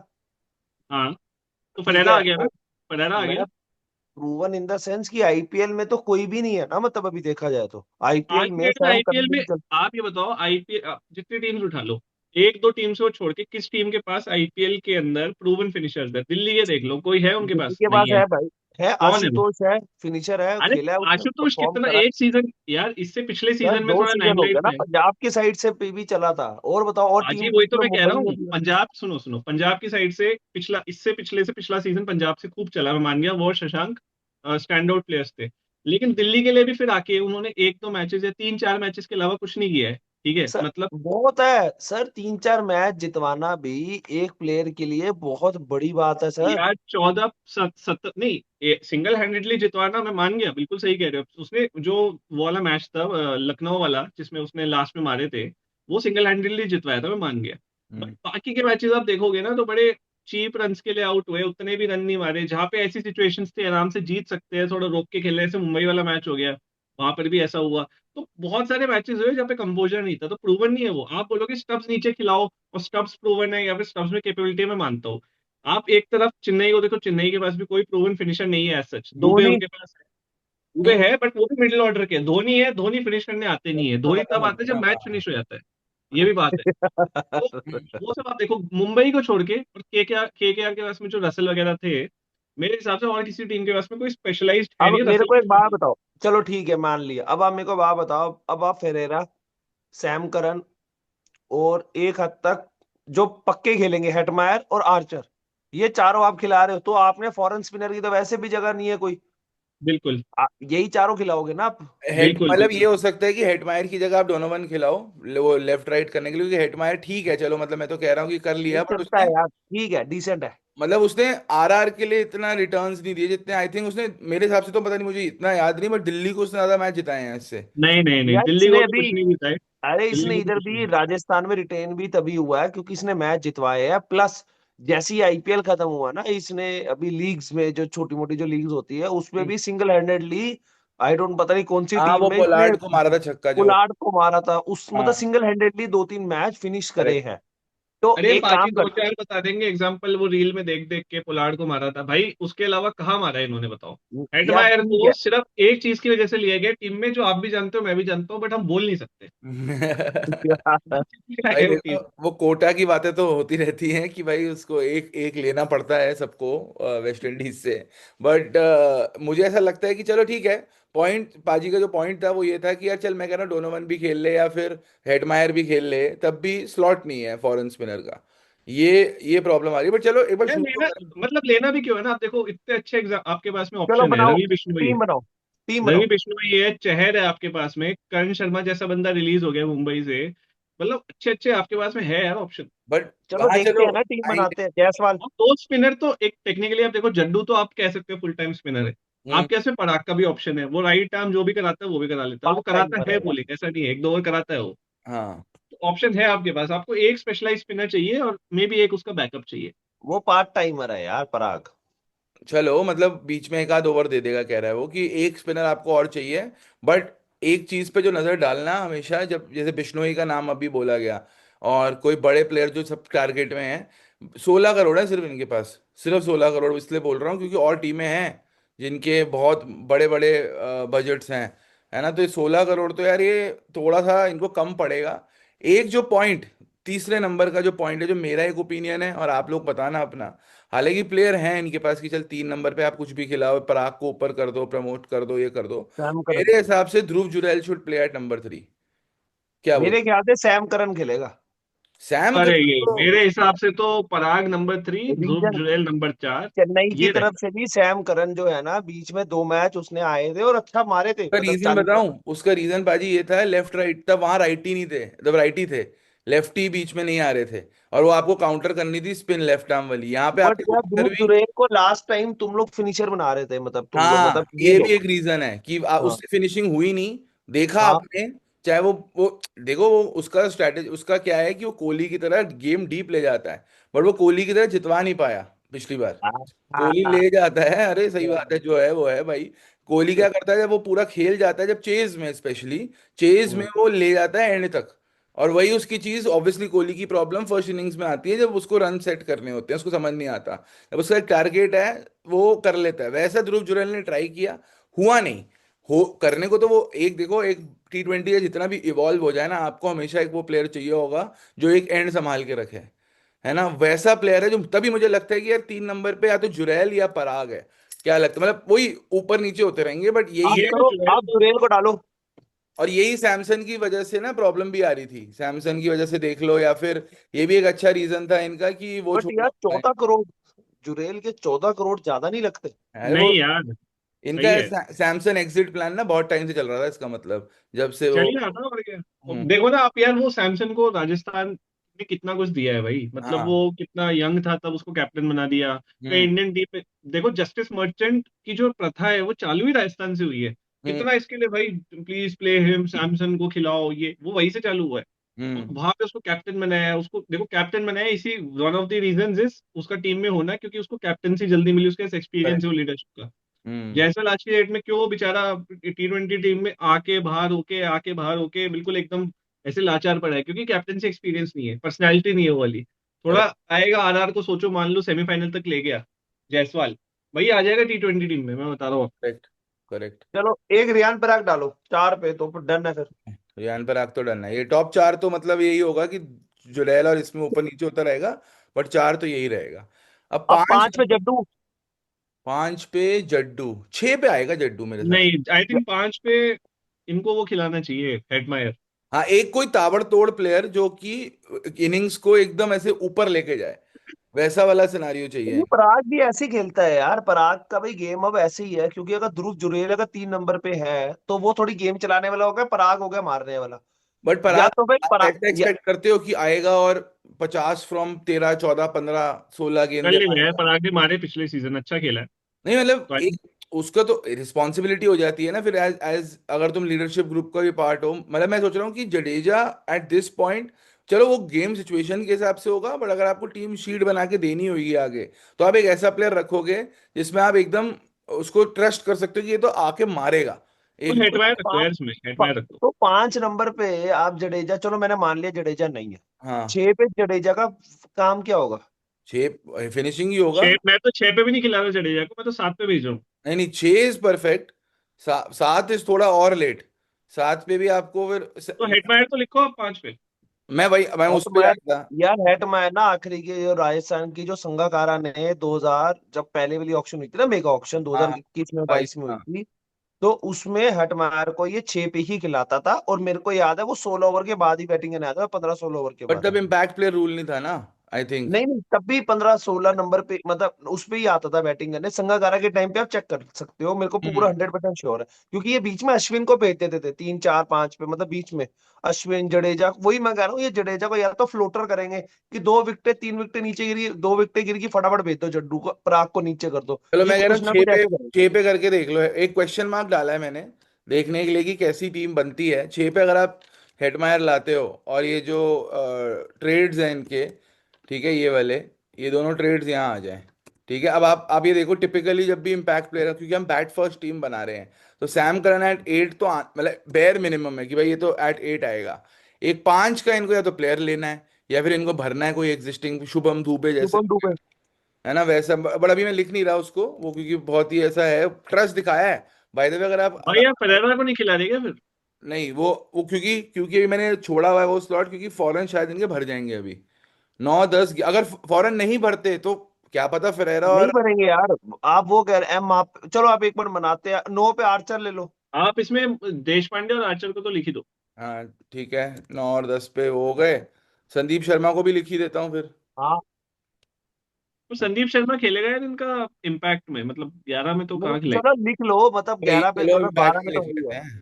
S3: हाँ, तो
S2: ठीक
S3: फरेरा
S2: है
S3: आ गया ना,
S2: तो
S3: फरेरा आ गया।
S2: मैं प्रूवन इन द सेंस कि आईपीएल में तो कोई भी नहीं है ना, मतलब अभी देखा जाए तो
S3: आज
S2: आईपीएल
S3: की
S2: में
S3: डेट में
S2: सैम
S3: आईपीएल
S2: करन
S3: में
S2: भी चल।
S3: आप ये बताओ, आईपीएल जितनी टीम्स उठा लो, एक दो टीम से वो छोड़ के किस टीम के पास आईपीएल के अंदर प्रूवन फिनिशर्स है? दिल्ली के देख लो, कोई है उनके
S2: दिल्ली
S3: पास?
S2: के पास
S3: नहीं है।
S2: है भाई, है
S3: कौन है वो?
S2: आशुतोष, है फिनिशर है,
S3: अरे
S2: खेला है उसने,
S3: आशुतोष
S2: परफॉर्म
S3: कितना,
S2: करा।
S3: एक सीजन यार, इससे पिछले
S2: यार
S3: सीजन में
S2: 2
S3: थोड़ा
S2: सीजन हो गया
S3: लाइमलाइट
S2: ना,
S3: में है।
S2: पंजाब की साइड से भी चला था। और बताओ, और
S3: हाजी
S2: टीम
S3: वही तो
S2: उसमें
S3: मैं कह
S2: मुंबई
S3: रहा
S2: ने
S3: हूँ,
S2: भी है।
S3: पंजाब सुनो सुनो, पंजाब की साइड से पिछला, इससे पिछले से पिछला सीजन पंजाब से खूब चला, मैं मान गया, वो और शशांक स्टैंड आउट प्लेयर्स थे। लेकिन दिल्ली के लिए भी फिर आके उन्होंने एक दो मैचेस या 3-4 मैचेस के अलावा कुछ नहीं किया है। ठीक है
S2: सर
S3: मतलब।
S2: बहुत है सर, 3-4 मैच जितवाना भी एक प्लेयर के लिए बहुत बड़ी बात है सर।
S3: यार 14 नहीं, सिंगल हैंडेडली जितवाना मैं मान गया, बिल्कुल सही कह रहे हो। उसने जो वो वाला मैच था लखनऊ वाला जिसमें उसने लास्ट में मारे थे, वो सिंगल हैंडेडली जितवाया था, मैं मान गया। बट
S1: हम्म।
S3: बाकी के मैचेस आप देखोगे ना तो बड़े चीप रन्स के लिए आउट हुए, उतने भी रन नहीं मारे। जहाँ पे ऐसी सिचुएशंस थी आराम से जीत सकते हैं, थोड़ा रोक के खेलने, जैसे मुंबई वाला मैच हो गया, वहां पर भी ऐसा हुआ। तो बहुत सारे मैचेस हुए जहाँ पे कंपोजर नहीं था, तो प्रूवन नहीं है वो। आप बोलोगे स्टब्स नीचे खिलाओ और स्टब्स प्रूवन है, या फिर स्टब्स में कैपेबिलिटी मैं मानता हूँ। आप एक तरफ चेन्नई को देखो, चेन्नई के पास भी कोई प्रूवन फिनिशर नहीं है एज सच। दुबे
S2: धोनी।
S3: उनके पास है, दुबे है, बट वो भी मिडिल ऑर्डर के। धोनी है, धोनी फिनिश करने आते नहीं है, धोनी
S1: खत्म
S3: तब
S1: हो
S3: आते हैं
S1: गया
S3: जब
S1: ना।
S3: मैच फिनिश हो जाता है। ये भी बात है। तो वो सब आप देखो, मुंबई को छोड़ के और केकेआर के पास में जो रसल वगैरह थे, मेरे हिसाब से और किसी टीम के पास में कोई स्पेशलाइज्ड है
S2: अब
S3: नहीं,
S2: मेरे
S3: रसल
S2: को
S3: को
S2: एक
S3: छोड़
S2: बात
S3: के।
S2: बताओ, चलो ठीक है मान लिया, अब आप मेरे को बात बताओ, अब आप फेरेरा, सैम करन, और एक हद तक जो पक्के खेलेंगे हेटमायर और आर्चर, ये चारों आप खिला रहे हो, तो आपने फॉरेन स्पिनर की तो वैसे भी जगह नहीं है कोई।
S3: बिल्कुल
S2: यही चारों खिलाओगे ना आप?
S1: हेड
S3: बिल्कुल
S1: मतलब ये
S3: बिल्कुल।
S1: हो सकता है कि हेटमायर की जगह आप डोनोवन खिलाओ, वो लेफ्ट राइट करने के लिए, क्योंकि हेटमायर ठीक है, चलो मतलब मैं तो कह रहा हूँ कि कर
S2: ये
S1: लिया, बट
S2: चलता
S1: उसने
S2: है यार, ठीक है, डिसेंट है।
S1: मतलब उसने आरआर के लिए इतना रिटर्न्स नहीं दिए जितने आई थिंक उसने, मेरे हिसाब से तो पता नहीं, मुझे इतना याद नहीं, बट दिल्ली को उसने ज्यादा मैच जिताए हैं इससे।
S3: नहीं नहीं नहीं,
S2: यार
S3: दिल्ली को
S2: इसने
S3: तो
S2: अभी,
S3: कुछ नहीं जीता है।
S2: अरे
S3: दिल्ली
S2: इसने
S3: को तो
S2: इधर
S3: कुछ
S2: भी
S3: नहीं।
S2: राजस्थान में रिटेन भी तभी हुआ है क्योंकि इसने मैच जितवाए हैं, प्लस जैसे ही आईपीएल खत्म हुआ ना, इसने अभी लीग्स में, जो छोटी मोटी जो लीग्स होती है उसमें भी सिंगल हैंडेडली, आई डोंट पता नहीं कौन सी
S1: हाँ
S2: टीम
S1: वो
S2: में इसने
S1: पोलार्ड को मारा था छक्का जो।
S2: पुलाड़ को मारा था, उस मतलब
S1: हाँ।
S2: सिंगल हैंडेडली 2-3 मैच फिनिश करे
S1: करेक्ट।
S2: हैं। तो
S3: अरे
S2: एक
S3: पाजी
S2: काम
S3: दो
S2: कर,
S3: चार बता देंगे एग्जाम्पल, वो रील में देख देख के पोलार्ड को मारा था भाई, उसके अलावा कहाँ मारा है इन्होंने, बताओ।
S2: यार
S3: हेटमायर
S2: ठीक
S3: को
S2: है।
S3: सिर्फ एक चीज की वजह से लिया गया टीम में, जो आप भी जानते हो मैं भी जानता हूँ, बट हम बोल नहीं सकते।
S1: भाई
S3: है वो
S1: देखो,
S3: टीम।
S1: वो कोटा की बातें तो होती रहती हैं कि भाई उसको एक एक लेना पड़ता है सबको वेस्ट इंडीज से। बट मुझे ऐसा लगता है कि चलो ठीक है। पॉइंट पाजी का जो पॉइंट था वो ये था कि यार चल, मैं कह रहा हूँ डोनोवन भी खेल ले या फिर हेडमायर भी खेल ले, तब भी स्लॉट नहीं है फॉरेन स्पिनर का। ये प्रॉब्लम आ रही है, बट चलो एक बार
S3: यार
S1: शुरू तो
S3: लेना,
S1: करें।
S3: मतलब लेना भी क्यों है ना, आप देखो इतने अच्छे आपके पास में
S2: चलो
S3: ऑप्शन है।
S2: बनाओ,
S3: रवि बिश्नोई है,
S2: टीम बनाओ, टीम
S3: रवि
S2: बनाओ।
S3: बिश्नोई है, चहर है आपके पास में, करण शर्मा जैसा बंदा रिलीज हो गया मुंबई से। मतलब अच्छे अच्छे आपके पास में है यार ऑप्शन।
S1: बट
S2: चलो
S1: हाँ
S2: देखते
S1: चलो
S2: हैं ना, टीम
S1: आई।
S2: बनाते हैं, जायसवाल।
S3: और दो स्पिनर तो एक टेक्निकली आप देखो, जड्डू तो आप कह सकते हो फुल टाइम स्पिनर है।
S1: हम्म।
S3: आपके इसमें पराग का भी ऑप्शन है, वो राइट आर्म जो भी कराता है वो भी करा लेता है, और वो
S2: पार्ट टाइम
S3: कराता
S2: पर
S3: है
S2: है यार,
S3: बोलिंग, ऐसा नहीं है, एक दो ओवर कराता है वो।
S1: हाँ
S3: तो ऑप्शन है आपके पास, आपको एक स्पेशलाइज स्पिनर चाहिए और मे बी एक उसका बैकअप चाहिए।
S2: वो पार्ट टाइमर है यार पराग।
S1: चलो, मतलब बीच में एक आध ओवर दे देगा कह रहा है वो, कि एक स्पिनर आपको और चाहिए। बट एक चीज पे जो नजर डालना हमेशा, जब जैसे बिश्नोई का नाम अभी बोला गया और कोई बड़े प्लेयर जो सब टारगेट में हैं, 16 करोड़ है सिर्फ इनके पास, सिर्फ 16 करोड़, इसलिए बोल रहा हूँ क्योंकि और टीमें हैं जिनके बहुत बड़े बड़े बजट्स हैं, है ना। तो ये 16 करोड़ तो यार ये थोड़ा सा इनको कम पड़ेगा। एक जो पॉइंट, तीसरे नंबर का जो पॉइंट है, जो मेरा एक ओपिनियन है और आप लोग बताना अपना। हालांकि प्लेयर हैं इनके पास कि चल 3 नंबर पे आप कुछ भी खिलाओ, पराग को ऊपर कर दो, प्रमोट कर दो, ये कर दो।
S2: सैम करन,
S1: मेरे हिसाब से Dhruv Jurel should play at number 3। क्या बोल।
S2: मेरे ख्याल से सैम करन खेलेगा।
S1: सैम
S3: अरे
S1: करन
S3: ये
S1: तो
S3: मेरे हिसाब से तो पराग नंबर 3, ध्रुव
S2: रीजन,
S3: जुरैल नंबर 4,
S2: चेन्नई की
S3: ये
S2: तरफ
S3: रहेगा।
S2: से भी सैम करन जो है ना, बीच में 2 मैच उसने आए थे और अच्छा मारे थे,
S1: उसका
S2: मतलब
S1: रीजन
S2: 40 रन।
S1: बताऊं, उसका रीजन बाजी ये था, लेफ्ट राइट तब वहां राइट ही नहीं थे, तब राइट ही थे, लेफ्ट ही बीच में नहीं आ रहे थे। और वो आपको काउंटर करनी थी स्पिन लेफ्ट आर्म वाली, यहाँ पे
S2: बट
S1: आपके
S2: यार
S1: ओपनर
S2: ध्रुव
S1: भी।
S2: जुरैल को लास्ट टाइम तुम लोग फिनिशर बना रहे थे, मतलब तुम लोग, मतलब
S1: हाँ
S2: ये
S1: ये भी
S2: लोग।
S1: एक रीजन है कि
S2: हाँ
S1: उससे फिनिशिंग हुई नहीं, देखा
S2: हाँ
S1: आपने। चाहे वो देखो, वो उसका स्ट्रैटेजी उसका क्या है कि वो कोहली की तरह गेम डीप ले जाता है, बट वो कोहली की तरह जितवा नहीं पाया पिछली बार।
S2: हाँ हाँ
S1: कोहली
S2: हाँ।
S1: ले जाता है, अरे सही बात है, जो है वो है भाई। कोहली क्या करता है, जब वो पूरा खेल जाता है, जब चेज में स्पेशली, चेज में वो ले जाता है एंड तक। और वही उसकी चीज, ऑब्वियसली कोहली की प्रॉब्लम फर्स्ट इनिंग्स में आती है, जब उसको रन सेट करने होते हैं उसको समझ नहीं आता। जब उसका एक टारगेट है वो कर लेता है, वैसा ध्रुव जुरैल ने ट्राई किया, हुआ नहीं। हो करने को तो वो एक देखो, एक T20 या जितना भी इवॉल्व हो जाए ना, आपको हमेशा एक वो प्लेयर चाहिए होगा जो एक एंड संभाल के रखे, है ना। वैसा प्लेयर है जो, तभी मुझे लगता है कि यार 3 नंबर पे या तो जुरैल या पराग है। क्या लगता है, मतलब वही ऊपर नीचे होते रहेंगे, बट यही
S2: आप
S1: है।
S3: ये तो
S2: करो,
S3: जुरैल
S2: आप
S3: तो,
S2: जुरैल को डालो।
S1: और यही सैमसन की वजह से ना प्रॉब्लम भी आ रही थी, सैमसन की वजह से देख लो, या फिर ये भी एक अच्छा रीजन था इनका कि वो
S2: बट
S1: छोड़ना
S2: यार
S1: होता है।
S2: 14 करोड़, जुरैल के 14 करोड़ ज्यादा नहीं लगते?
S1: अरे वो
S3: नहीं यार,
S1: इनका
S3: सही है।
S1: सैमसन एग्जिट प्लान ना बहुत टाइम से चल रहा था, इसका मतलब जब से
S3: चल
S1: वो।
S3: ही रहा था और क्या। अब
S1: हम्म।
S3: देखो ना आप यार, वो सैमसन को राजस्थान ने कितना कुछ दिया है भाई, मतलब
S1: हाँ।
S3: वो कितना यंग था तब उसको कैप्टन बना दिया। फिर
S1: हम्म।
S3: इंडियन टीम में देखो, जस्टिस मर्चेंट की जो प्रथा है वो चालू ही राजस्थान से हुई है।
S1: हम्म।
S3: कितना इसके लिए भाई, प्लीज प्ले हिम, सैमसन को खिलाओ, ये वो वहीं से चालू हुआ है। और
S1: हम्म।
S3: वहां पे उसको कैप्टन बनाया है, उसको देखो कैप्टन बनाया है, इसी one of the reasons is उसका टीम में होना, क्योंकि उसको कैप्टनसी जल्दी मिली, उसका एक्सपीरियंस
S1: करेक्ट।
S3: है वो लीडरशिप का।
S1: हम्म।
S3: जैसवाल आज की डेट में क्यों बेचारा T20 टीम में आके बाहर होके बिल्कुल एकदम ऐसे लाचार पड़ा है, क्योंकि कैप्टनसी एक्सपीरियंस नहीं है, पर्सनैलिटी नहीं है वो वाली। थोड़ा
S1: करेक्ट।
S3: आएगा आरआर को, सोचो मान लो सेमीफाइनल तक ले गया जायसवाल, भाई आ जाएगा T20 टीम में, मैं बता रहा हूँ आपको।
S1: करेक्ट। करेक्ट।
S2: चलो एक रियान पराग डालो 4 पे तो डन है फिर।
S1: रियान पराग तो डन है, ये टॉप चार तो मतलब यही होगा कि जुड़ैल और इसमें ऊपर नीचे होता रहेगा, बट चार तो यही रहेगा। अब
S2: अब
S1: पांच।
S2: 5 पे जड्डू।
S1: पांच पे जड्डू, छह पे आएगा जड्डू मेरे साथ।
S3: नहीं, आई थिंक 5 पे इनको वो खिलाना चाहिए, हेटमायर।
S1: हाँ, एक कोई ताबड़तोड़ प्लेयर जो कि इनिंग्स को एकदम ऐसे ऊपर लेके जाए, वैसा वाला सिनारियो चाहिए।
S2: ये पराग भी ऐसे ही खेलता है यार, पराग का भाई गेम अब ऐसे ही है, क्योंकि अगर ध्रुव जुरेल अगर 3 नंबर पे है तो वो थोड़ी गेम चलाने वाला हो गया, पराग हो गया मारने वाला।
S1: बट
S2: या
S1: पराग,
S2: तो भाई
S1: आप
S2: पराग
S1: ऐसा एक्सपेक्ट करते हो कि आएगा और 50 फ्रॉम 13 14 15 16
S3: कर
S1: गेंदे
S3: लेंगे यार,
S1: मारेगा?
S3: पर आगे मारे पिछले सीजन अच्छा खेला है।
S1: नहीं मतलब
S3: तो आई
S1: एक,
S3: थिंक
S1: उसका तो रिस्पॉन्सिबिलिटी हो जाती है ना फिर, एज एज अगर तुम लीडरशिप ग्रुप का भी पार्ट हो। मतलब मैं सोच रहा हूँ कि जडेजा एट दिस पॉइंट, चलो वो गेम सिचुएशन के हिसाब से होगा, बट अगर आपको टीम शीट बना के देनी होगी आगे, तो आप एक ऐसा प्लेयर रखोगे जिसमें आप एकदम उसको ट्रस्ट कर सकते हो कि ये तो आके मारेगा
S3: तो
S1: एक दो।
S3: हेटमायर रखो
S2: पाँच
S3: यार, इसमें हेटमायर रखो।
S2: तो 5 नंबर पे आप जडेजा, चलो मैंने मान लिया जडेजा नहीं है।
S1: हाँ,
S2: 6 पे जडेजा का काम क्या होगा?
S1: छः फिनिशिंग ही होगा।
S3: छह, मैं तो 6 पे भी नहीं खिला रहा जडेजा को, मैं तो 7 पे भेज रहा हूँ।
S1: नहीं नहीं, छः इज परफेक्ट। सात इज थोड़ा और लेट। सात पे भी आपको फिर
S3: तो हेटमायर तो लिखो आप 5 पे।
S1: मैं उस पे
S2: हेटमायर,
S1: जाता।
S2: यार हेटमायर ना आखिरी के जो राजस्थान की जो संगाकारा ने 2000 जब पहले वाली ऑक्शन हुई थी ना, मेगा ऑक्शन
S1: हाँ हाँ,
S2: 2021 में
S1: बाईस
S2: 22 में हुई
S1: हाँ।
S2: थी, तो उसमें हटमायर को ये 6 पे ही खिलाता था, और मेरे को याद है वो 16 ओवर के बाद ही बैटिंग करने आता था, 15-16 ओवर के
S1: बट
S2: बाद।
S1: तब इम्पैक्ट प्लेयर रूल नहीं था ना, आई थिंक।
S2: नहीं नहीं, तब भी 15-16 नंबर पे मतलब उस पे ही आता था बैटिंग करने, संगाकारा के टाइम पे आप चेक कर सकते हो, मेरे को पूरा
S1: हम्म।
S2: 100% श्योर है। क्योंकि ये बीच में अश्विन को भेज देते थे 3 4 5 पे, मतलब बीच में अश्विन जडेजा, वही मैं कह रहा हूँ, ये जडेजा को या तो फ्लोटर करेंगे कि 2 विकेटें 3 विकेटें नीचे गिरी, 2 विकेटें गिर की फटाफट भेज दो जड्डू को, पराग को नीचे कर दो,
S1: चलो
S2: ये
S1: मैं कह रहा हूँ
S2: कुछ ना
S1: छः
S2: कुछ
S1: पे,
S2: ऐसे करेंगे।
S1: छः पे करके देख लो। एक क्वेश्चन मार्क डाला है मैंने, देखने के लिए कि कैसी टीम बनती है छः पे। अगर आप हेटमायर लाते हो और ये जो ट्रेड्स हैं इनके, ठीक है, ये वाले, ये दोनों ट्रेड्स यहाँ आ जाएं, ठीक है। अब आप ये देखो, टिपिकली जब भी इम्पैक्ट प्लेयर, क्योंकि हम बैट फर्स्ट टीम बना रहे हैं, तो सैम करन एट 8 तो मतलब बेयर मिनिमम है कि भाई ये तो एट 8 आएगा। एक पांच का इनको या तो प्लेयर लेना है, या फिर इनको भरना है कोई एग्जिस्टिंग, शुभम दुबे जैसे,
S2: शुभम दुबे।
S1: है ना वैसा। बट अभी मैं लिख नहीं रहा उसको वो, क्योंकि बहुत ही ऐसा है, ट्रस्ट दिखाया है बाय द वे। अगर आप
S3: भाई यार परेरा को नहीं खिला देगा फिर।
S1: नहीं, वो क्योंकि अभी मैंने छोड़ा हुआ है वो स्लॉट, क्योंकि फॉरेन शायद इनके भर जाएंगे अभी 9 10। अगर फॉरेन नहीं भरते तो क्या पता फेरेरा
S2: नहीं
S1: और।
S2: बनेंगे यार, आप वो कह रहे हैं एम आप, चलो आप एक बार मनाते हैं, 9 पे आर्चर ले लो।
S3: आप इसमें देश पांडे और आर्चर को तो लिख ही दो।
S1: हाँ ठीक है, 9 और 10 पे वो हो गए। संदीप शर्मा को भी लिख ही देता हूँ फिर।
S2: हाँ।
S3: तो संदीप शर्मा खेलेगा यार इनका इम्पैक्ट में, मतलब 11 में तो
S2: नहीं
S3: कहाँ खिलाएगा।
S2: चलो लिख लो, मतलब
S1: वही,
S2: 11 पे,
S1: चलो
S2: मतलब
S1: इम्पैक्ट
S2: 12
S1: में
S2: में तो
S1: लिख
S2: वही
S1: लेते
S2: है।
S1: हैं।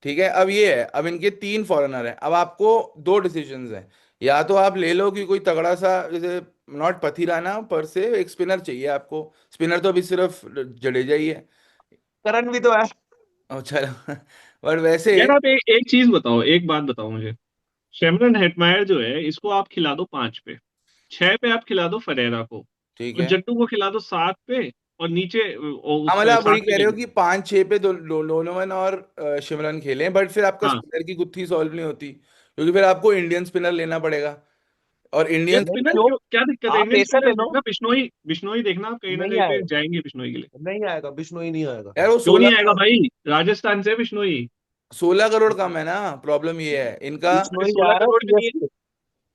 S1: ठीक है, अब ये है, अब इनके 3 फॉरेनर हैं। अब आपको दो डिसीजंस हैं, या तो आप ले लो कि कोई तगड़ा सा, जैसे नॉट पथीराना पर से, एक स्पिनर चाहिए आपको। स्पिनर तो अभी सिर्फ जडेजा ही है।
S2: करण भी तो है।
S1: और चलो बट वैसे।
S3: यार आप एक चीज बताओ, एक बात बताओ मुझे। शेमरन हेटमायर जो है, इसको आप खिला दो 5 पे, 6 पे आप खिला दो फरेरा को,
S1: ठीक
S3: और
S1: है।
S3: जट्टू को खिला दो 7 पे, और नीचे
S1: हाँ
S3: उस
S1: मतलब
S3: पे
S1: आप वही
S3: 7 पे
S1: कह रहे हो
S3: खेलो।
S1: कि 5 6 पे दोनों और शिमरन खेलें, बट फिर आपका
S3: हाँ
S1: स्पिनर की गुत्थी सॉल्व नहीं होती, क्योंकि फिर आपको इंडियन स्पिनर लेना पड़ेगा। और
S3: यार
S1: इंडियन
S2: नहीं
S3: स्पिनर
S1: स्पिनर,
S2: क्यों,
S3: क्यों, क्या दिक्कत है,
S2: आप
S3: इंडियन
S2: पेसर ले
S3: स्पिनर
S2: लो।
S3: देखना, बिश्नोई, बिश्नोई देखना, आप कहीं ना
S2: नहीं
S3: कहीं पे
S2: आएगा,
S3: जाएंगे बिश्नोई के लिए।
S2: नहीं आएगा, बिश्नोई नहीं आएगा।
S1: यार वो
S3: क्यों नहीं
S1: 16,
S3: आएगा भाई, राजस्थान से बिश्नोई।
S1: 16 करोड़ कम है ना, प्रॉब्लम ये है इनका।
S3: अरे
S2: बिश्नोई जा
S3: 16
S2: रहा है
S3: करोड़ में नहीं है।
S2: सीएसके।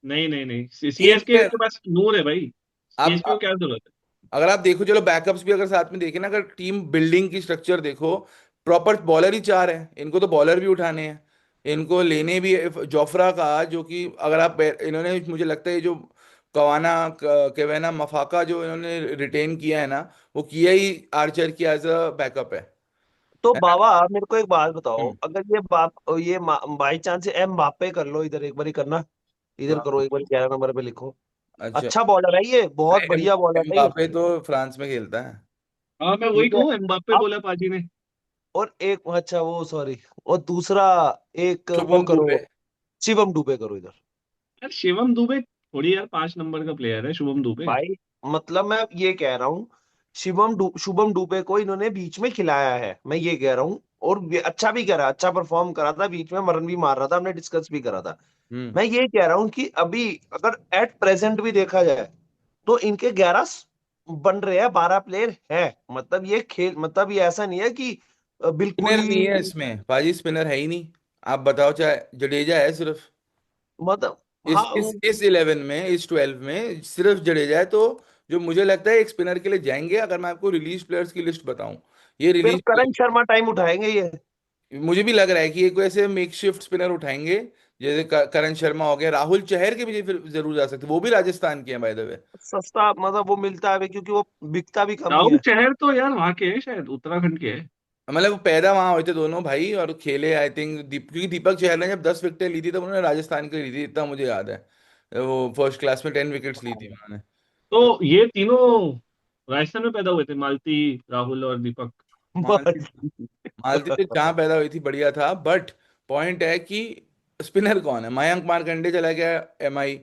S3: नहीं नहीं नहीं,
S1: एक
S3: सीएसके
S1: पे
S3: के पास नूर है भाई,
S1: आप
S3: सीएसके को क्या जरूरत है।
S1: अगर आप देखो, चलो बैकअप्स भी अगर साथ में देखें ना, अगर टीम बिल्डिंग की स्ट्रक्चर देखो, प्रॉपर बॉलर ही 4 है, इनको तो बॉलर भी उठाने हैं, इनको लेने भी जोफ्रा का, जो कि अगर आप इन्होंने, मुझे लगता है ये जो कवाना केवेना मफाका जो इन्होंने रिटेन किया है ना, वो किया ही आर्चर की एज अ बैकअप है।
S2: तो
S1: है ना?
S2: बाबा मेरे को एक बात बताओ,
S1: हम्म।
S2: अगर ये बाई चांस एम बापे कर लो, इधर एक बार ही करना, इधर
S1: हाँ,
S2: करो एक बार, 11 नंबर पे लिखो।
S1: अच्छा।
S2: अच्छा बॉलर है ये, बहुत
S1: अरे
S2: बढ़िया बॉलर है ये।
S1: एम्बापे तो फ्रांस में खेलता है।
S3: हाँ मैं वही
S2: ठीक है।
S3: कहूँ, एम्बाप्पे
S2: अब
S3: बोला पाजी ने।
S2: और एक, अच्छा वो सॉरी, और दूसरा एक वो
S1: शुभम दुबे।
S2: करो, शिवम डुबे करो इधर।
S3: यार शिवम दुबे थोड़ी, यार 5 नंबर का प्लेयर है शुभम दुबे।
S2: भाई मतलब मैं ये कह रहा हूँ, शुभम डुबे को इन्होंने बीच में खिलाया है, मैं ये कह रहा हूँ। और अच्छा भी करा, अच्छा परफॉर्म करा था, बीच में मरन भी मार रहा था, हमने डिस्कस भी करा था।
S1: हम्म।
S2: मैं ये कह रहा हूँ कि अभी अगर एट प्रेजेंट भी देखा जाए, तो इनके 11 बन रहे हैं, 12 प्लेयर है। मतलब ये खेल, मतलब ये ऐसा नहीं है कि बिल्कुल
S1: स्पिनर नहीं
S2: ही,
S1: है इसमें पाजी, स्पिनर है ही नहीं। आप बताओ, चाहे जडेजा है सिर्फ
S2: मतलब
S1: इस
S2: हाँ
S1: इस इस 11 में, इस 12 में सिर्फ जडेजा है। तो जो मुझे लगता है एक स्पिनर के लिए जाएंगे, अगर मैं आपको रिलीज प्लेयर्स की लिस्ट बताऊं, ये
S2: फिर
S1: रिलीज
S2: करण
S1: प्लेयर,
S2: शर्मा टाइम उठाएंगे ये।
S1: मुझे भी लग रहा है कि एक वैसे मेक शिफ्ट स्पिनर उठाएंगे। जैसे करण शर्मा हो गया, राहुल चहर के भी फिर जरूर जा सकते, वो भी राजस्थान के हैं बाय द वे।
S2: सस्ता मतलब वो मिलता है क्योंकि वो बिकता भी कम ही
S3: राहुल
S2: है।
S3: चहर तो यार वहां के है, शायद उत्तराखंड के है।
S1: मतलब वो पैदा वहां हुए थे दोनों भाई और खेले, आई थिंक क्योंकि दीपक चहर ने जब 10 विकेटें ली थी तब उन्होंने राजस्थान की ली थी, इतना मुझे याद है। वो फर्स्ट क्लास में 10 विकेट्स ली थी उन्होंने। तो
S3: तो ये तीनों राजस्थान में पैदा हुए थे, मालती, राहुल और दीपक।
S1: मालती,
S2: बस।
S1: मालती तो जहाँ पैदा हुई थी बढ़िया था, बट पॉइंट है कि स्पिनर कौन है? मयंक मार्कंडे चला गया एमआई।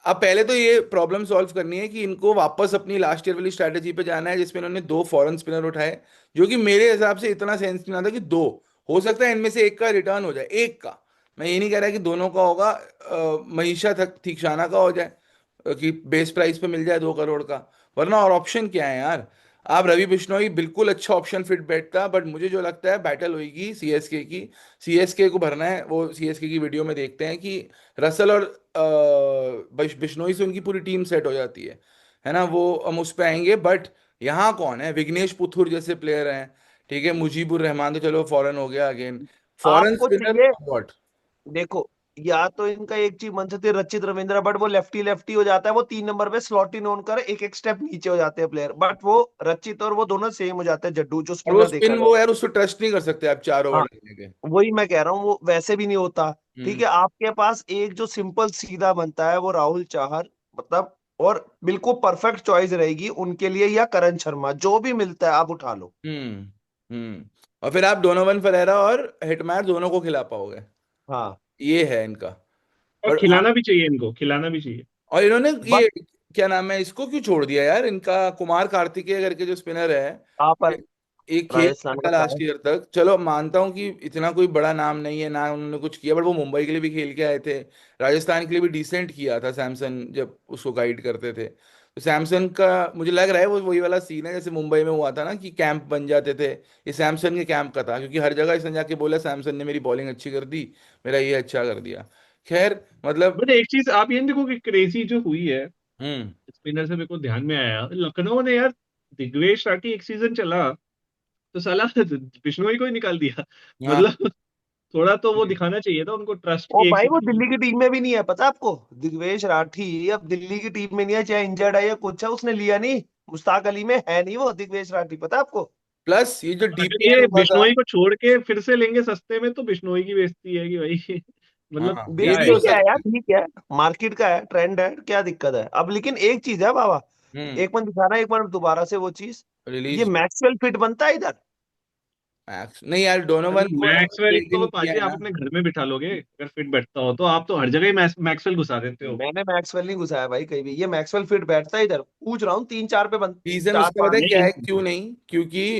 S1: अब पहले तो ये प्रॉब्लम सॉल्व करनी है कि इनको वापस अपनी लास्ट ईयर वाली स्ट्रैटेजी पे जाना है, जिसमें इन्होंने 2 फॉरेन स्पिनर उठाए, जो कि मेरे हिसाब से इतना सेंस नहीं आता कि दो, हो सकता है इनमें से एक का रिटर्न हो जाए, एक का। मैं ये नहीं कह रहा कि दोनों का होगा, मनीषा थक थीक्षाना का हो जाए, कि बेस प्राइस पे मिल जाए 2 करोड़ का। वरना और ऑप्शन क्या है यार? आप रवि बिश्नोई बिल्कुल अच्छा ऑप्शन फिट बैठता, बट मुझे जो लगता है बैटल होगी सीएसके की। सीएसके को भरना है, वो सीएसके की वीडियो में देखते हैं कि रसल और बिश्नोई से उनकी पूरी टीम सेट हो जाती है ना? वो हम उस पे आएंगे, बट यहाँ कौन है? विग्नेश पुथुर जैसे प्लेयर हैं, ठीक है, मुजीबुर रहमान तो चलो फॉरेन हो गया अगेन, फॉरेन
S2: आपको
S1: स्पिनर
S2: चाहिए,
S1: व्हाट?
S2: देखो, या तो इनका एक चीज बन सकती है रचित रविंद्र, बट वो लेफ्टी लेफ्टी हो जाता है, वो 3 नंबर पे स्लॉट इन ऑन कर एक एक स्टेप नीचे हो जाते हैं प्लेयर, बट वो रचित और वो दोनों सेम हो जाते हैं जड्डू, जो
S1: और वो
S2: स्पिनर देखा
S1: स्पिन,
S2: जाए।
S1: वो यार उस पर ट्रस्ट नहीं कर सकते आप 4 ओवर
S2: हाँ,
S1: लगने के।
S2: वही मैं कह रहा हूँ, वो वैसे भी नहीं होता। ठीक
S1: हम्म।
S2: है, आपके पास एक जो सिंपल सीधा बनता है वो राहुल चाहर, मतलब, और बिल्कुल परफेक्ट चॉइस रहेगी उनके लिए, या करण शर्मा, जो भी मिलता है आप उठा लो।
S1: हम्म। हम्म। और फिर आप डोनोवन फरेरा और हिटमैर दोनों को खिला पाओगे,
S2: हाँ,
S1: ये है इनका।
S3: और
S1: और
S3: खिलाना भी चाहिए इनको, खिलाना भी चाहिए।
S1: और इन्होंने
S2: बस
S1: ये क्या नाम है, इसको क्यों छोड़ दिया यार? इनका कुमार कार्तिकेय करके जो स्पिनर है,
S2: आप
S1: एक खेल
S2: राजस्थान
S1: था
S2: का था।
S1: लास्ट ईयर तक, चलो मानता हूँ कि इतना कोई बड़ा नाम नहीं है ना, उन्होंने कुछ किया, बट वो मुंबई के लिए भी खेल के आए थे, राजस्थान के लिए भी डिसेंट किया था सैमसन जब उसको गाइड करते थे। तो सैमसन का मुझे लग रहा है वो वही वाला सीन है जैसे मुंबई में हुआ था ना, कि कैंप बन जाते थे, ये सैमसन के कैंप का था, क्योंकि हर जगह इसने जाके बोला सैमसन ने मेरी बॉलिंग अच्छी कर दी, मेरा ये अच्छा कर दिया। खैर मतलब।
S3: बट एक चीज आप ये नहीं देखो कि क्रेजी जो हुई है
S1: हम्म।
S3: स्पिनर से, मेरे को ध्यान में आया लखनऊ ने यार, दिग्वेश राठी एक सीजन चला तो साला बिश्नोई को ही निकाल दिया।
S1: हाँ।
S3: मतलब थोड़ा तो वो दिखाना चाहिए था उनको ट्रस्ट
S2: ओ
S3: की एक
S2: भाई, वो
S3: सीजन।
S2: दिल्ली की टीम में भी नहीं है, पता है आपको? दिग्वेश राठी अब दिल्ली की टीम में नहीं है, चाहे इंजर्ड है या कुछ है, उसने लिया नहीं। मुश्ताक अली में है नहीं वो दिग्वेश राठी, पता है आपको?
S1: प्लस ये जो
S3: अगर
S1: डीपीएल
S3: ये
S1: हुआ था।
S3: बिश्नोई को छोड़ के फिर से लेंगे सस्ते में तो बिश्नोई की बेइज्जती है कि भाई मतलब
S1: हाँ, ये
S3: क्या
S1: भी
S3: है।
S2: बेइज्जती
S1: हो
S2: क्या है
S1: सकता
S2: यार,
S1: है।
S2: ठीक है, मार्केट का है, ट्रेंड है, क्या दिक्कत है अब? लेकिन एक चीज है बाबा,
S1: हम्म।
S2: एक बार दिखाना, एक बार दोबारा से वो चीज, ये
S1: रिलीज।
S2: मैक्सवेल फिट बनता है इधर।
S1: मैक्स नहीं यार, डोनोवन
S3: अरे
S1: को
S3: मैक्सवेल
S1: ट्रेड
S3: तो
S1: नहीं किया
S3: पाजी
S1: है
S3: आप
S1: ना।
S3: अपने घर में बिठा लोगे अगर फिट बैठता हो, तो आप तो हर जगह ही मैक्सवेल घुसा देते हो।
S2: मैंने मैक्सवेल नहीं घुसाया भाई कहीं भी, ये मैक्सवेल फिट बैठता है इधर, पूछ रहा हूँ, 3 4 पे
S1: रीजन
S2: चार
S1: उसका पता
S2: पांच
S1: है क्या
S3: नहीं,
S1: है क्यों नहीं? क्योंकि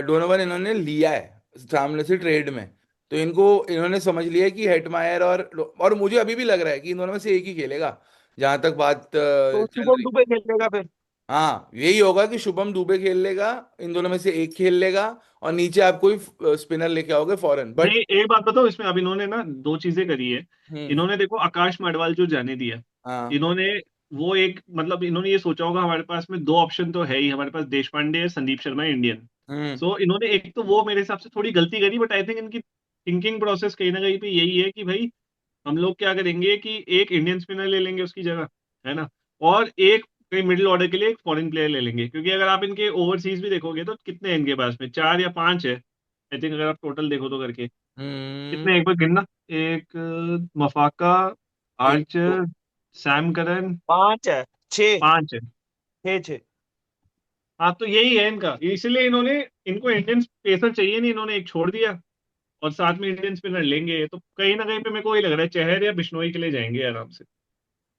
S1: डोनोवन इन्होंने लिया है सामने से ट्रेड में, तो इनको इन्होंने समझ लिया है कि हेटमायर और मुझे अभी भी लग रहा है कि इन दोनों में से एक ही खेलेगा, जहां तक बात
S2: तो
S1: चल
S2: शुभम
S1: रही।
S2: दुबे खेलेगा फिर।
S1: हाँ, यही होगा कि शुभम दुबे खेल लेगा, इन दोनों में से एक खेल लेगा, और नीचे आप कोई स्पिनर लेके आओगे फॉरेन, बट।
S3: नहीं एक बात बताओ, इसमें अब इन्होंने ना दो चीजें करी है।
S1: हम्म।
S3: इन्होंने देखो आकाश मडवाल जो जाने दिया,
S1: हाँ।
S3: इन्होंने वो एक मतलब इन्होंने ये सोचा होगा हमारे पास में दो ऑप्शन तो है ही, हमारे पास देश पांडे है, संदीप शर्मा है, इंडियन।
S1: हम्म।
S3: सो इन्होंने एक तो वो मेरे हिसाब से थोड़ी गलती करी, बट आई थिंक इनकी थिंकिंग प्रोसेस कहीं ना कहीं पे यही है कि भाई हम लोग क्या करेंगे कि एक इंडियन स्पिनर ले लेंगे उसकी जगह, है ना, और एक कहीं मिडिल ऑर्डर के लिए एक फॉरेन प्लेयर ले लेंगे, क्योंकि अगर आप इनके ओवरसीज भी देखोगे तो कितने हैं इनके पास में, 4 या 5 है आई थिंक, अगर आप टोटल देखो तो करके।
S1: हम्म।
S3: कितने एक बार गिनना। एक मफाका,
S1: एक दो।
S3: आर्चर, सैम करन,
S2: 5 है, 6,
S3: 5 है।
S2: 6।
S3: हाँ तो यही है इनका, इसलिए इन्होंने, इनको इंडियन पेसर चाहिए नहीं, इन्होंने एक छोड़ दिया और साथ में इंडियन स्पिनर लेंगे, तो कहीं ना कहीं पे मेरे को वही लग रहा है चहर या बिश्नोई के लिए जाएंगे आराम से।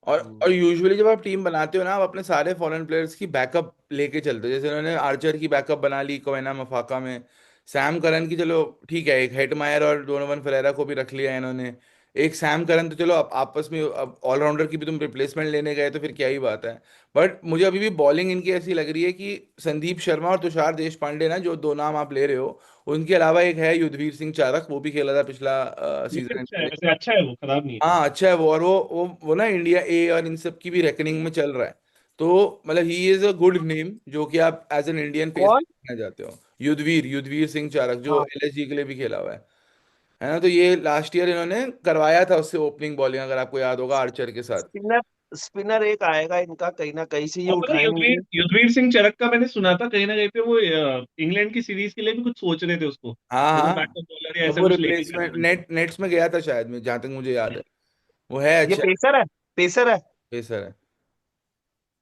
S1: और यूजुअली जब आप टीम बनाते हो ना, आप अपने सारे फॉरेन प्लेयर्स की बैकअप लेके चलते हो। जैसे उन्होंने आर्चर की बैकअप बना ली कोयना मफाका में। सैम करन की चलो ठीक है, एक हेटमायर और डोनोवन फेरेरा को भी रख लिया है इन्होंने। एक सैम करन तो चलो आपस में अब ऑलराउंडर की भी तुम रिप्लेसमेंट लेने गए तो फिर क्या ही बात है। बट मुझे अभी भी बॉलिंग इनकी ऐसी लग रही है कि संदीप शर्मा और तुषार देशपांडे ना, जो दो नाम आप ले रहे हो, उनके अलावा एक है युद्धवीर सिंह चारक, वो भी खेला था पिछला
S3: ये भी
S1: सीजन
S3: अच्छा
S1: इनके
S3: है
S1: लिए।
S3: वैसे, अच्छा है वो, खराब नहीं है।
S1: हाँ अच्छा है वो। और वो ना इंडिया ए और इन सब की भी रेकनिंग में चल रहा है। तो मतलब he is a good name जो कि आप एज एन इंडियन फेस
S2: कौन?
S1: देखना चाहते हो। युद्धवीर युद्धवीर सिंह चारक जो
S2: हाँ,
S1: एलएसजी के लिए भी खेला हुआ है ना। तो ये लास्ट ईयर इन्होंने करवाया था उससे ओपनिंग बॉलिंग, अगर आपको याद होगा, आर्चर के साथ।
S2: स्पिनर, स्पिनर एक आएगा इनका, कहीं ना कहीं से ये
S3: और पता है,
S2: उठाएंगे
S3: युद्धवीर
S2: ये।
S3: युद्धवीर सिंह चरक का मैंने सुना था कहीं ना कहीं पे वो इंग्लैंड की सीरीज के लिए भी कुछ सोच रहे थे उसको,
S1: हाँ
S3: एज अ
S1: हाँ।
S3: बैकअप बॉलर या
S1: अब
S3: ऐसा
S1: वो
S3: कुछ लेके
S1: रिप्लेसमेंट
S3: चलना है।
S1: नेट्स में गया था शायद में, जहां तक मुझे याद है। वो है
S2: ये
S1: अच्छा।
S2: पेसर है, पेसर है।
S1: पेसर है।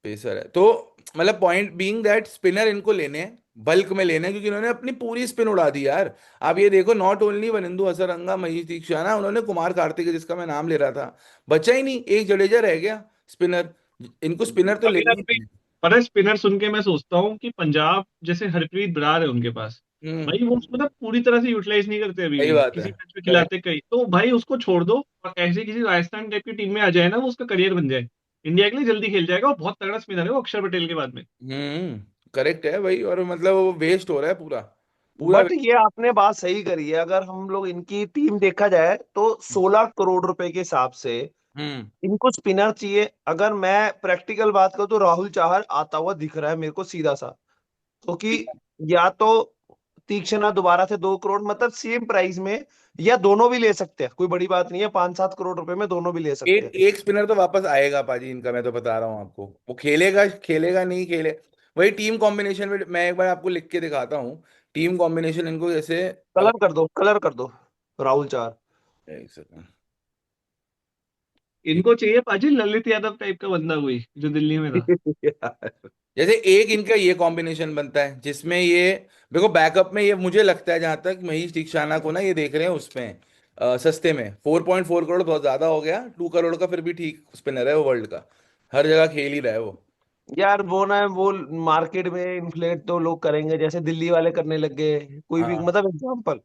S1: पेसर है तो मतलब पॉइंट बीइंग दैट स्पिनर इनको लेने हैं, बल्क में लेने हैं, क्योंकि इन्होंने अपनी पूरी स्पिन उड़ा दी यार। आप ये देखो, नॉट ओनली वनिंदु हसरंगा, महीश दीक्षाना, उन्होंने कुमार कार्तिक जिसका मैं नाम ले रहा था, बचा ही नहीं, एक जडेजा रह गया स्पिनर। इनको स्पिनर तो
S3: अभी
S1: लेने
S3: तक
S1: ही
S3: भी
S1: नहीं
S3: पता है, स्पिनर सुन के मैं सोचता हूँ कि पंजाब जैसे हरप्रीत बरार है उनके पास,
S1: है।
S3: भाई वो उसको ना पूरी तरह से यूटिलाइज नहीं करते अभी
S1: सही
S3: भी,
S1: बात है।
S3: किसी मैच में
S1: करेक्ट।
S3: खिलाते कहीं, तो भाई उसको छोड़ दो और ऐसे किसी राजस्थान टाइप की टीम में आ जाए ना, वो उसका करियर बन जाए, इंडिया के लिए जल्दी खेल जाएगा, और बहुत तगड़ा स्पिनर है वो, अक्षर पटेल के बाद में।
S1: करेक्ट है भाई। और मतलब वो वेस्ट हो रहा है पूरा, पूरा
S2: बट ये आपने बात सही करी है, अगर हम लोग इनकी टीम देखा जाए तो 16 करोड़ रुपए के हिसाब से
S1: हम्म।
S2: इनको स्पिनर चाहिए। अगर मैं प्रैक्टिकल बात करूं तो राहुल चाहर आता हुआ दिख रहा है मेरे को सीधा सा, क्योंकि या तो तीक्ष्णा दोबारा से 2 करोड़, मतलब सेम प्राइस में, या दोनों भी ले सकते हैं, कोई बड़ी बात नहीं है, 5-7 करोड़ रुपए में दोनों भी ले सकते
S1: एक
S2: हैं।
S1: एक स्पिनर तो वापस आएगा पाजी इनका, मैं तो बता रहा हूँ आपको। वो खेलेगा खेलेगा नहीं खेले, वही टीम कॉम्बिनेशन में मैं एक बार आपको लिख के दिखाता हूँ। टीम कॉम्बिनेशन इनको जैसे अगर,
S2: कलर कर दो, कलर कर दो, राहुल चाहर।
S1: एक सेकंड।
S3: इनको चाहिए पाजी ललित यादव टाइप का बंदा, कोई जो दिल्ली में था।
S1: जैसे एक इनका ये कॉम्बिनेशन बनता है जिसमें ये, देखो बैकअप में ये मुझे लगता है, जहां तक महीश दीक्षाना को ना ये देख रहे हैं उसमें सस्ते में 4.4 करोड़ बहुत ज्यादा हो गया, 2 करोड़ का फिर भी ठीक स्पिनर है वो, वर्ल्ड का हर जगह खेल ही रहा है वो।
S2: यार वो ना, वो मार्केट में इन्फ्लेट तो लोग करेंगे, जैसे दिल्ली वाले करने लग गए, कोई भी
S1: हाँ।
S2: मतलब एग्जांपल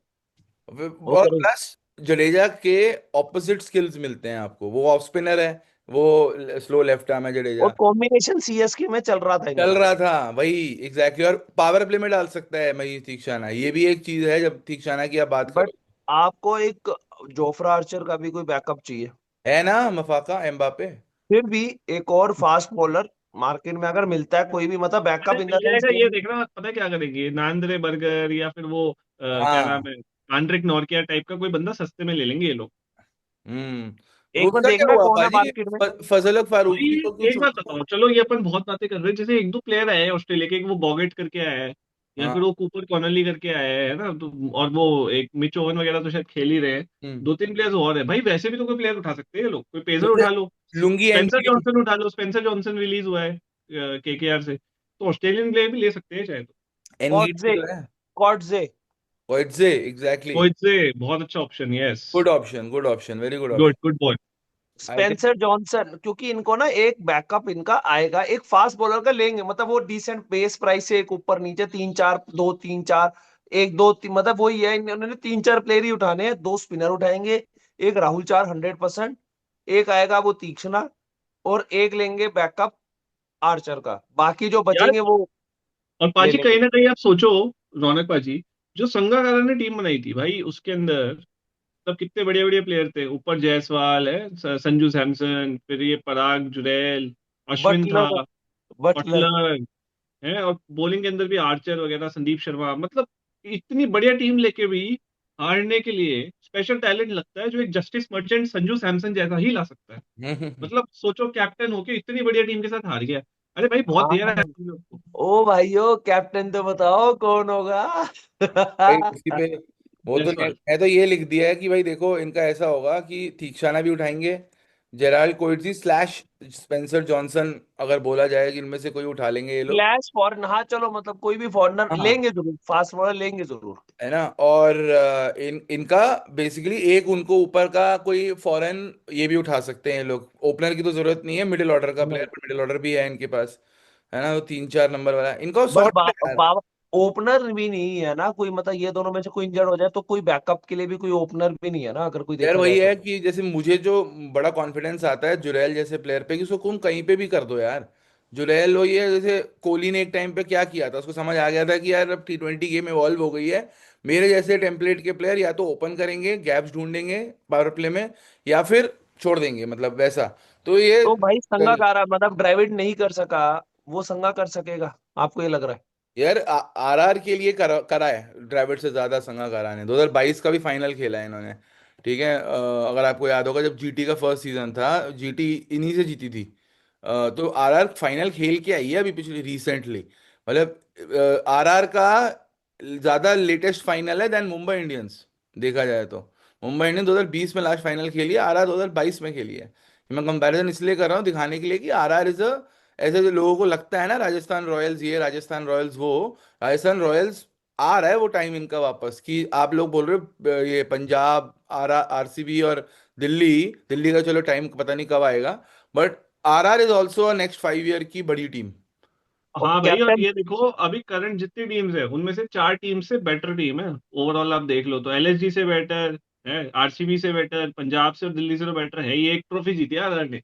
S2: वो
S1: और
S2: करेंगे।
S1: प्लस जडेजा के ऑपोजिट स्किल्स मिलते हैं आपको। वो ऑफ स्पिनर है, वो स्लो लेफ्ट आर्म है
S2: और
S1: जडेजा।
S2: कॉम्बिनेशन सीएसके में चल रहा था
S1: चल
S2: इनका।
S1: रहा था वही एग्जैक्टली। और पावर प्ले में डाल सकता है महीश तीक्षाना, ये भी एक चीज है जब तीक्षाना की आप बात
S2: बट
S1: करो।
S2: आपको एक जोफ्रा आर्चर का भी कोई बैकअप चाहिए।
S1: है ना मफाका एम्बापे।
S2: फिर भी एक और फास्ट बॉलर मार्केट में अगर मिलता है कोई भी, मतलब
S3: अरे
S2: backup in
S3: mill
S2: the sense.
S3: जाएगा, ये देखना, पता है क्या करेंगे, नांद्रे बर्गर या फिर वो क्या नाम
S1: हाँ।
S3: है, आंड्रिक नॉर्किया टाइप का कोई बंदा सस्ते में ले लेंगे ये लोग।
S2: एक बार
S1: उसका क्या
S2: देखना
S1: हुआ
S2: कौन है
S1: पाजी,
S2: मार्केट में।
S1: फजलक फारूकी
S3: भाई
S1: को क्यों
S3: एक बात
S1: छोड़।
S3: बताओ, चलो ये अपन बहुत बातें कर रहे हैं, जैसे एक दो प्लेयर आए हैं ऑस्ट्रेलिया के, एक वो बॉगेट करके आया है, या फिर
S1: हाँ।
S3: वो कूपर कॉनली करके आया है ना, तो और वो एक मिच ओवन वगैरह तो शायद खेल ही रहे हैं।
S1: हम्म।
S3: दो तीन प्लेयर्स और है भाई, वैसे भी तो कोई प्लेयर उठा सकते हैं ये लोग, कोई पेसर
S1: जैसे
S3: उठा लो,
S1: लुंगी
S3: स्पेंसर
S1: एनगिल।
S3: जॉनसन उठा लो, स्पेंसर जॉनसन रिलीज हुआ है केकेआर से, तो ऑस्ट्रेलियन प्लेयर भी ले सकते हैं चाहे तो।
S1: एनगिल भी
S2: कॉटजे,
S1: तो है।
S2: कॉटजे।
S1: ओइटजे एग्जैक्टली।
S3: वो इससे बहुत अच्छा option, yes.
S1: Good option, good option, very good
S3: good
S1: option.
S3: Good boy.
S1: I think.
S2: Spencer Johnson, क्योंकि इनको ना एक बैकअप इनका आएगा, एक फास्ट बॉलर का लेंगे, मतलब वो डिसेंट बेस प्राइस से, एक ऊपर नीचे 3-4, 2-3-4, एक दो मतलब वही है, इन्होंने 3-4 प्लेयर ही उठाने हैं, 2 स्पिनर उठाएंगे, एक राहुल चार 100%, एक आएगा वो तीक्ष्णा, और एक लेंगे बैकअप आर्चर का, बाकी जो
S3: यार
S2: बचेंगे वो
S3: और
S2: ले
S3: पाजी
S2: लेंगे।
S3: कहीं ना कहीं आप सोचो, रौनक पाजी, जो संगाकारा ने टीम बनाई थी भाई, उसके अंदर तब कितने बढ़िया बढ़िया प्लेयर थे, ऊपर जायसवाल है, संजू सैमसन, फिर ये पराग जुरैल, अश्विन था,
S2: बटलर, बटलर।
S3: बटलर है, और बॉलिंग के अंदर भी आर्चर वगैरह, संदीप शर्मा, मतलब इतनी बढ़िया टीम लेके भी हारने के लिए स्पेशल टैलेंट लगता है, जो एक जस्टिस मर्चेंट संजू सैमसन जैसा ही ला सकता है। मतलब सोचो, कैप्टन होके इतनी बढ़िया टीम के साथ हार गया, अरे भाई बहुत
S2: हाँ,
S3: दिया है तुमने उसको।
S2: ओ भाई, ओ कैप्टन तो बताओ कौन होगा।
S1: भाई उसी पे वो तो
S3: जायसवाल।
S1: मैं तो ये लिख दिया है कि भाई देखो इनका ऐसा होगा कि थीक्षाना भी उठाएंगे, Gerald Coetzee slash Spencer Johnson, अगर बोला जाए कि इनमें से कोई उठा लेंगे ये लोग।
S2: फ्लैश फॉरन, हाँ चलो मतलब कोई भी फॉरनर
S1: हाँ,
S2: लेंगे जरूर, फास्ट बॉलर लेंगे जरूर।
S1: है ना। और इनका बेसिकली एक उनको ऊपर का कोई फॉरेन ये भी उठा सकते हैं ये लोग। ओपनर की तो जरूरत नहीं है, मिडिल ऑर्डर का प्लेयर,
S2: नहीं,
S1: पर मिडिल ऑर्डर भी है इनके पास, है ना। वो 3-4 नंबर वाला इनका
S2: but
S1: short player.
S2: Baba opener भी नहीं है ना कोई, मतलब ये दोनों में से कोई इंजर्ड हो जाए तो कोई बैकअप के लिए भी कोई ओपनर भी नहीं है ना, अगर कोई
S1: यार
S2: देखा जाए
S1: वही है
S2: तो।
S1: कि जैसे मुझे जो बड़ा कॉन्फिडेंस आता है जुरैल जैसे प्लेयर पे, कि उसको तुम कहीं पे भी कर दो यार। जुरैल वही है, जैसे कोहली ने एक टाइम पे क्या किया था, उसको समझ आ गया था कि यार अब T20 गेम इवॉल्व हो गई है। मेरे जैसे टेम्पलेट के प्लेयर या तो ओपन करेंगे, गैप्स ढूंढेंगे पावर प्ले में, या फिर छोड़ देंगे, मतलब वैसा। तो ये
S2: तो भाई संगाकारा मतलब ड्राविड नहीं कर सका, वो संगा कर सकेगा, आपको ये लग रहा है?
S1: यार आरआर के लिए करा है ड्राविड से ज्यादा संगाकारा ने। 2022 का भी फाइनल खेला है इन्होंने, ठीक है। अगर आपको याद होगा जब जीटी का फर्स्ट सीजन था, जीटी इन्हीं से जीती थी। तो आरआर फाइनल खेल के आई है अभी पिछली रिसेंटली, मतलब आरआर का ज्यादा लेटेस्ट फाइनल है देन मुंबई इंडियंस, देखा जाए तो। मुंबई इंडियंस 2020 में लास्ट फाइनल खेली है, आरआर 2022 में खेली है। मैं कंपैरिजन इसलिए कर रहा हूँ दिखाने के लिए कि आरआर इज अ, ऐसे जो लोगों को लगता है ना राजस्थान रॉयल्स ये, राजस्थान रॉयल्स वो, राजस्थान रॉयल्स आ रहा है वो टाइम इनका वापस, कि आप लोग बोल रहे हो ये पंजाब, आरसीबी और दिल्ली, दिल्ली का चलो टाइम पता नहीं कब आएगा, but RR is also next 5 year की बड़ी टीम।
S2: और
S3: हाँ भाई, और
S2: कैप्टन।
S3: ये देखो अभी करंट जितनी टीम्स है उनमें से 4 टीम से बेटर टीम है ओवरऑल। आप देख लो तो एलएसजी से बेटर है, आरसीबी से बेटर, पंजाब से और दिल्ली से तो बेटर है। ये एक ट्रॉफी जीती है आरआर ने,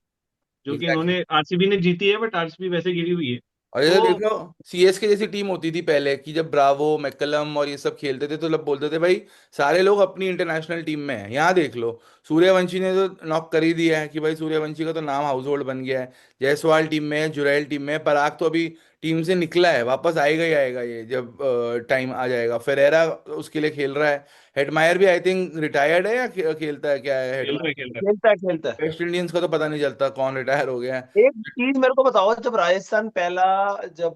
S3: जो कि
S1: एग्जैक्टली।
S3: इन्होंने, आरसीबी ने जीती है, बट आरसीबी वैसे गिरी हुई है।
S1: और जैसे
S3: तो
S1: देख लो, सीएसके जैसी टीम होती थी पहले, कि जब ब्रावो मैकलम और ये सब खेलते थे तो लोग बोलते थे भाई सारे लोग अपनी इंटरनेशनल टीम में हैं। यहाँ देख लो, सूर्यवंशी ने तो नॉक कर ही दिया है कि भाई सूर्यवंशी का तो नाम हाउस होल्ड बन गया है। जायसवाल टीम में है, जुरैल टीम में है, पराग तो अभी टीम से निकला है, वापस आएगा ही आएगा ये जब टाइम आ जाएगा। फेरेरा उसके लिए खेल रहा है। हेडमायर भी आई थिंक रिटायर्ड है या खेलता है, क्या है
S3: खेल रहे
S1: हेडमायर।
S3: खेल रहे
S2: खेलता है, खेलता है।
S1: वेस्ट इंडियंस का तो पता नहीं चलता कौन रिटायर हो गया है।
S2: एक चीज मेरे को बताओ, जब राजस्थान पहला जब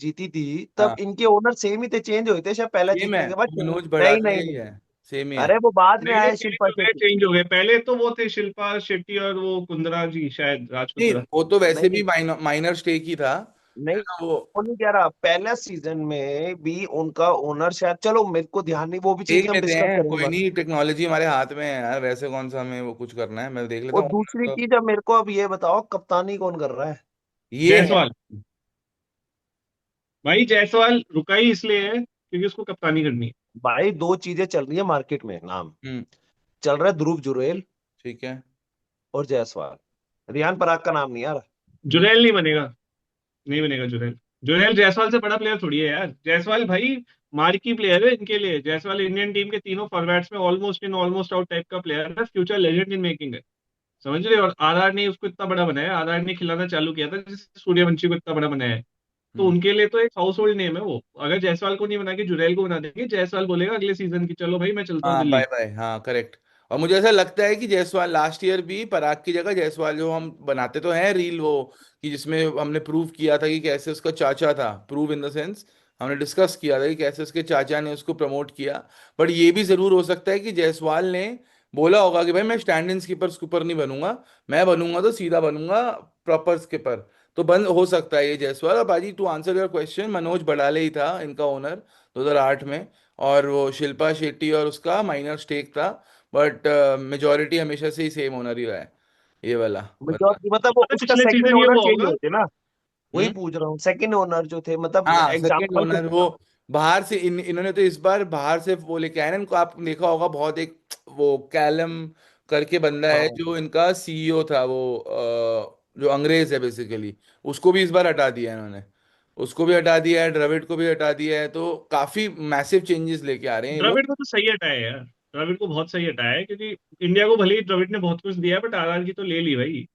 S2: जीती थी तब
S1: हाँ,
S2: इनके ओनर सेम ही थे, चेंज हुए थे शायद पहला
S1: सेम है,
S2: जीतने के बाद
S1: मनोज
S2: नहीं
S1: भड़ालिया
S2: नहीं
S1: ही
S2: नहीं,
S1: है, सेम ही है।
S2: अरे वो बाद में
S3: नहीं नहीं,
S2: आए
S3: चेंज
S2: शिल्पा
S3: हो गए,
S2: शेट्टी।
S3: चेंज हो गए। पहले तो वो थे शिल्पा शेट्टी और वो कुंद्रा जी, शायद राज
S1: नहीं
S3: कुंद्रा।
S1: वो तो वैसे भी
S2: नहीं
S1: माइनर स्टेक ही था, है
S2: नहीं,
S1: ना वो।
S2: वो नहीं कह रहा, पहला सीजन में भी उनका ओनर शायद, चलो मेरे को ध्यान नहीं, वो भी
S1: देख
S2: चीजें हम
S1: लेते
S2: डिस्कस
S1: हैं,
S2: करेंगे
S1: कोई
S2: बाद में।
S1: नहीं, टेक्नोलॉजी हमारे हाथ में है यार, वैसे कौन सा हमें वो कुछ करना है, मैं देख लेता
S2: और
S1: हूँ
S2: दूसरी
S1: तो।
S2: चीज, अब मेरे को अब ये बताओ कप्तानी कौन कर रहा है?
S1: ये है।
S3: जायसवाल। भाई जायसवाल रुका ही इसलिए है क्योंकि उसको कप्तानी करनी है।
S2: भाई दो चीजें चल रही है मार्केट में, नाम
S1: हम्म।
S2: चल रहा है, ध्रुव जुरैल
S1: ठीक है।
S2: और जायसवाल। रियान पराग का नाम नहीं आ रहा।
S1: हम्म।
S3: जुरैल नहीं बनेगा, नहीं बनेगा जुरैल। जुरैल जायसवाल से बड़ा प्लेयर थोड़ी है यार। जायसवाल भाई मार्की प्लेयर है इनके लिए। जायसवाल इंडियन टीम के तीनों फॉर्मेट्स में almost in almost out type का प्लेयर है, फ्यूचर लेजेंड इन मेकिंग है। समझ रहे हो? और आरआर ने उसको इतना बड़ा बनाया, आरआर ने खिलाना चालू किया था जिससे सूर्यवंशी को इतना बड़ा बनाया है। तो
S1: हम्म।
S3: उनके लिए तो एक हाउस होल्ड नेम है वो। अगर जायसवाल को नहीं बना के जुरैल को बना देंगे, जायसवाल बोलेगा अगले सीजन की चलो भाई मैं चलता हूँ
S1: हाँ बाय
S3: दिल्ली।
S1: बाय, हाँ करेक्ट। और मुझे ऐसा लगता है कि जायसवाल लास्ट ईयर भी पराग की जगह, जायसवाल जो हम बनाते तो हैं रील वो, कि जिसमें हमने प्रूव किया था कि कैसे उसका चाचा था, प्रूव इन द सेंस हमने डिस्कस किया था कि कैसे उसके चाचा ने उसको प्रमोट किया। बट ये भी जरूर हो सकता है कि जायसवाल ने बोला होगा कि भाई मैं स्टैंड इन स्कीपर स्कूपर नहीं बनूंगा, मैं बनूंगा तो सीधा बनूंगा प्रॉपर स्किपर। तो बंद हो सकता है ये जायसवाल। और बाजी to answer your question, Manoj Badale ही था इनका ओनर 2008 में, और वो शिल्पा शेट्टी और उसका माइनर स्टेक था। बट मेजोरिटी हमेशा से ही सेम ओनर ही रहा है, ये वाला बंदा।
S2: मतलब वो
S3: पता है
S2: उसका
S3: पिछले
S2: सेकंड
S3: सीजन ये
S2: ओनर
S3: हुआ
S2: चेंज
S3: होगा।
S2: हुए थे ना, वही
S1: हम्म।
S2: पूछ रहा हूँ, सेकंड ओनर जो थे, मतलब
S1: हाँ सेकंड
S2: एग्जांपल
S1: ओनर वो बाहर से इन्होंने तो इस बार बाहर से वो लेके आए ना इनको, आप देखा होगा बहुत, एक वो कैलम करके बंदा है
S2: हाँ,
S1: जो इनका सीईओ था, वो जो अंग्रेज है बेसिकली, उसको भी इस बार हटा दिया है इन्होंने। उसको भी हटा दिया है, द्रविड़ को भी हटा दिया है, तो काफी मैसिव चेंजेस लेके आ रहे हैं ये लोग।
S3: द्रविड़ को तो सही हटाया है यार। द्रविड़ को बहुत सही हटाया है, क्योंकि इंडिया को भले ही द्रविड़ ने बहुत कुछ दिया है, बट आरआर की तो ले ली भाई।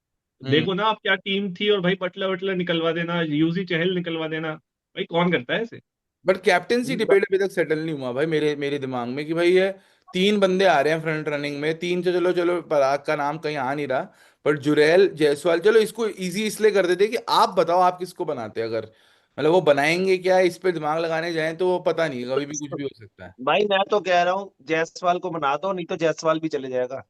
S1: हम्म।
S3: देखो ना आप क्या टीम थी, और भाई बटलर वटलर निकलवा देना, यूजी चहल निकलवा देना, भाई कौन करता है ऐसे?
S1: बट कैप्टेंसी डिबेट अभी तक सेटल नहीं हुआ भाई मेरे मेरे दिमाग में, कि भाई ये तीन बंदे आ रहे हैं फ्रंट रनिंग में, तीन से चलो चलो पराग का नाम कहीं आ नहीं रहा, पर जुरैल जायसवाल, चलो इसको इजी इसलिए कर देते कि आप बताओ आप किसको बनाते अगर मतलब वो बनाएंगे क्या, इस पे दिमाग लगाने जाएं तो पता नहीं, कभी भी कुछ भी हो सकता है।
S2: भाई मैं तो कह रहा हूँ जायसवाल को बना दो, नहीं तो जायसवाल भी चले जाएगा।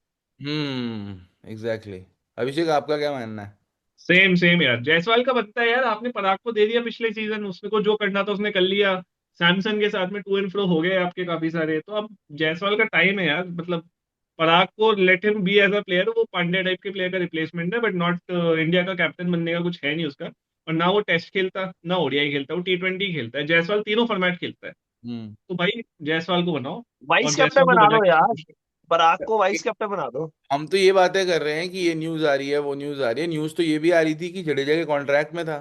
S1: एग्जैक्टली। अभिषेक आपका क्या मानना है?
S3: सेम सेम यार, जायसवाल का बनता है यार, आपने पराग को दे दिया पिछले सीजन, उसने को जो करना था उसने कर लिया। सैमसन के साथ में टू एंड फ्रो हो गए आपके काफी सारे, तो अब जायसवाल का टाइम है यार, मतलब पराग को let him be as a player, वो पांड्या टाइप के प्लेयर का रिप्लेसमेंट है, बट नॉट इंडिया का कैप्टन बनने का कुछ है नहीं उसका। और ना वो टेस्ट खेलता ना ओडीआई खेलता, वो T20 खेलता है, जायसवाल तीनों फॉर्मेट खेलता है।
S1: हम्म।
S3: तो भाई जायसवाल को बनाओ, और
S2: वाइस कैप्टन
S3: जायसवाल को
S2: बना
S3: बजा
S2: दो
S3: के
S2: यार, पराग को वाइस कैप्टन बना दो।
S1: हम तो ये बातें कर रहे हैं कि ये न्यूज आ रही है, वो न्यूज आ रही है, न्यूज तो ये भी आ रही थी कि जडेजा के कॉन्ट्रैक्ट में था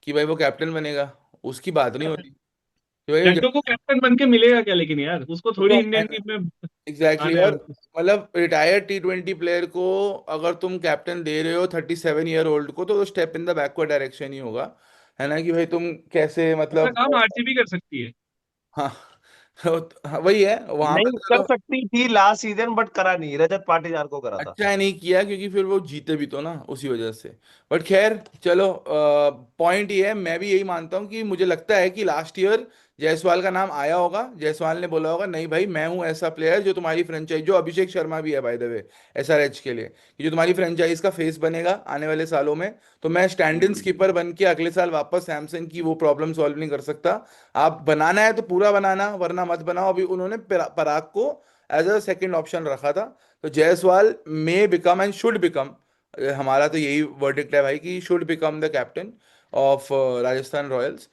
S1: कि भाई वो कैप्टन बनेगा। उसकी बात नहीं हो रही कि भाई वो
S3: जड्डो को कैप्टन बन के मिलेगा क्या लेकिन यार, उसको थोड़ी इंडियन टीम में
S1: एग्जैक्टली
S3: आना है।
S1: और मतलब रिटायर्ड T20 प्लेयर को अगर तुम कैप्टन दे रहे हो 37 ईयर ओल्ड को, तो step in the backward direction ही होगा, है ना? कि भाई तुम कैसे
S3: ऐसा
S1: मतलब
S3: काम आरसीबी कर सकती है।
S1: हाँ। हाँ, वही है वहां पे
S2: नहीं
S1: तो
S2: कर
S1: चलो।
S2: सकती थी लास्ट सीजन, बट करा नहीं, रजत पाटीदार को करा था।
S1: अच्छा नहीं किया क्योंकि फिर वो जीते भी तो ना उसी वजह से। बट खैर चलो, पॉइंट ये है, मैं भी यही मानता हूँ कि मुझे लगता है कि लास्ट ईयर जायसवाल का नाम आया होगा, जायसवाल ने बोला होगा नहीं भाई मैं हूँ ऐसा प्लेयर जो तुम्हारी फ्रेंचाइज, जो अभिषेक शर्मा भी है बाय द वे SRH के लिए, कि जो तुम्हारी फ्रेंचाइज का फेस बनेगा आने वाले सालों में। तो मैं स्टैंड इन स्कीपर बन के अगले साल वापस सैमसन की वो प्रॉब्लम सॉल्व नहीं कर सकता। आप बनाना है तो पूरा बनाना, वरना मत बनाओ। अभी उन्होंने पराग को एज अ सेकेंड ऑप्शन रखा था। तो Jaiswal may become and should become, हमारा तो यही वर्डिक्ट है भाई कि should become the captain of Rajasthan Royals.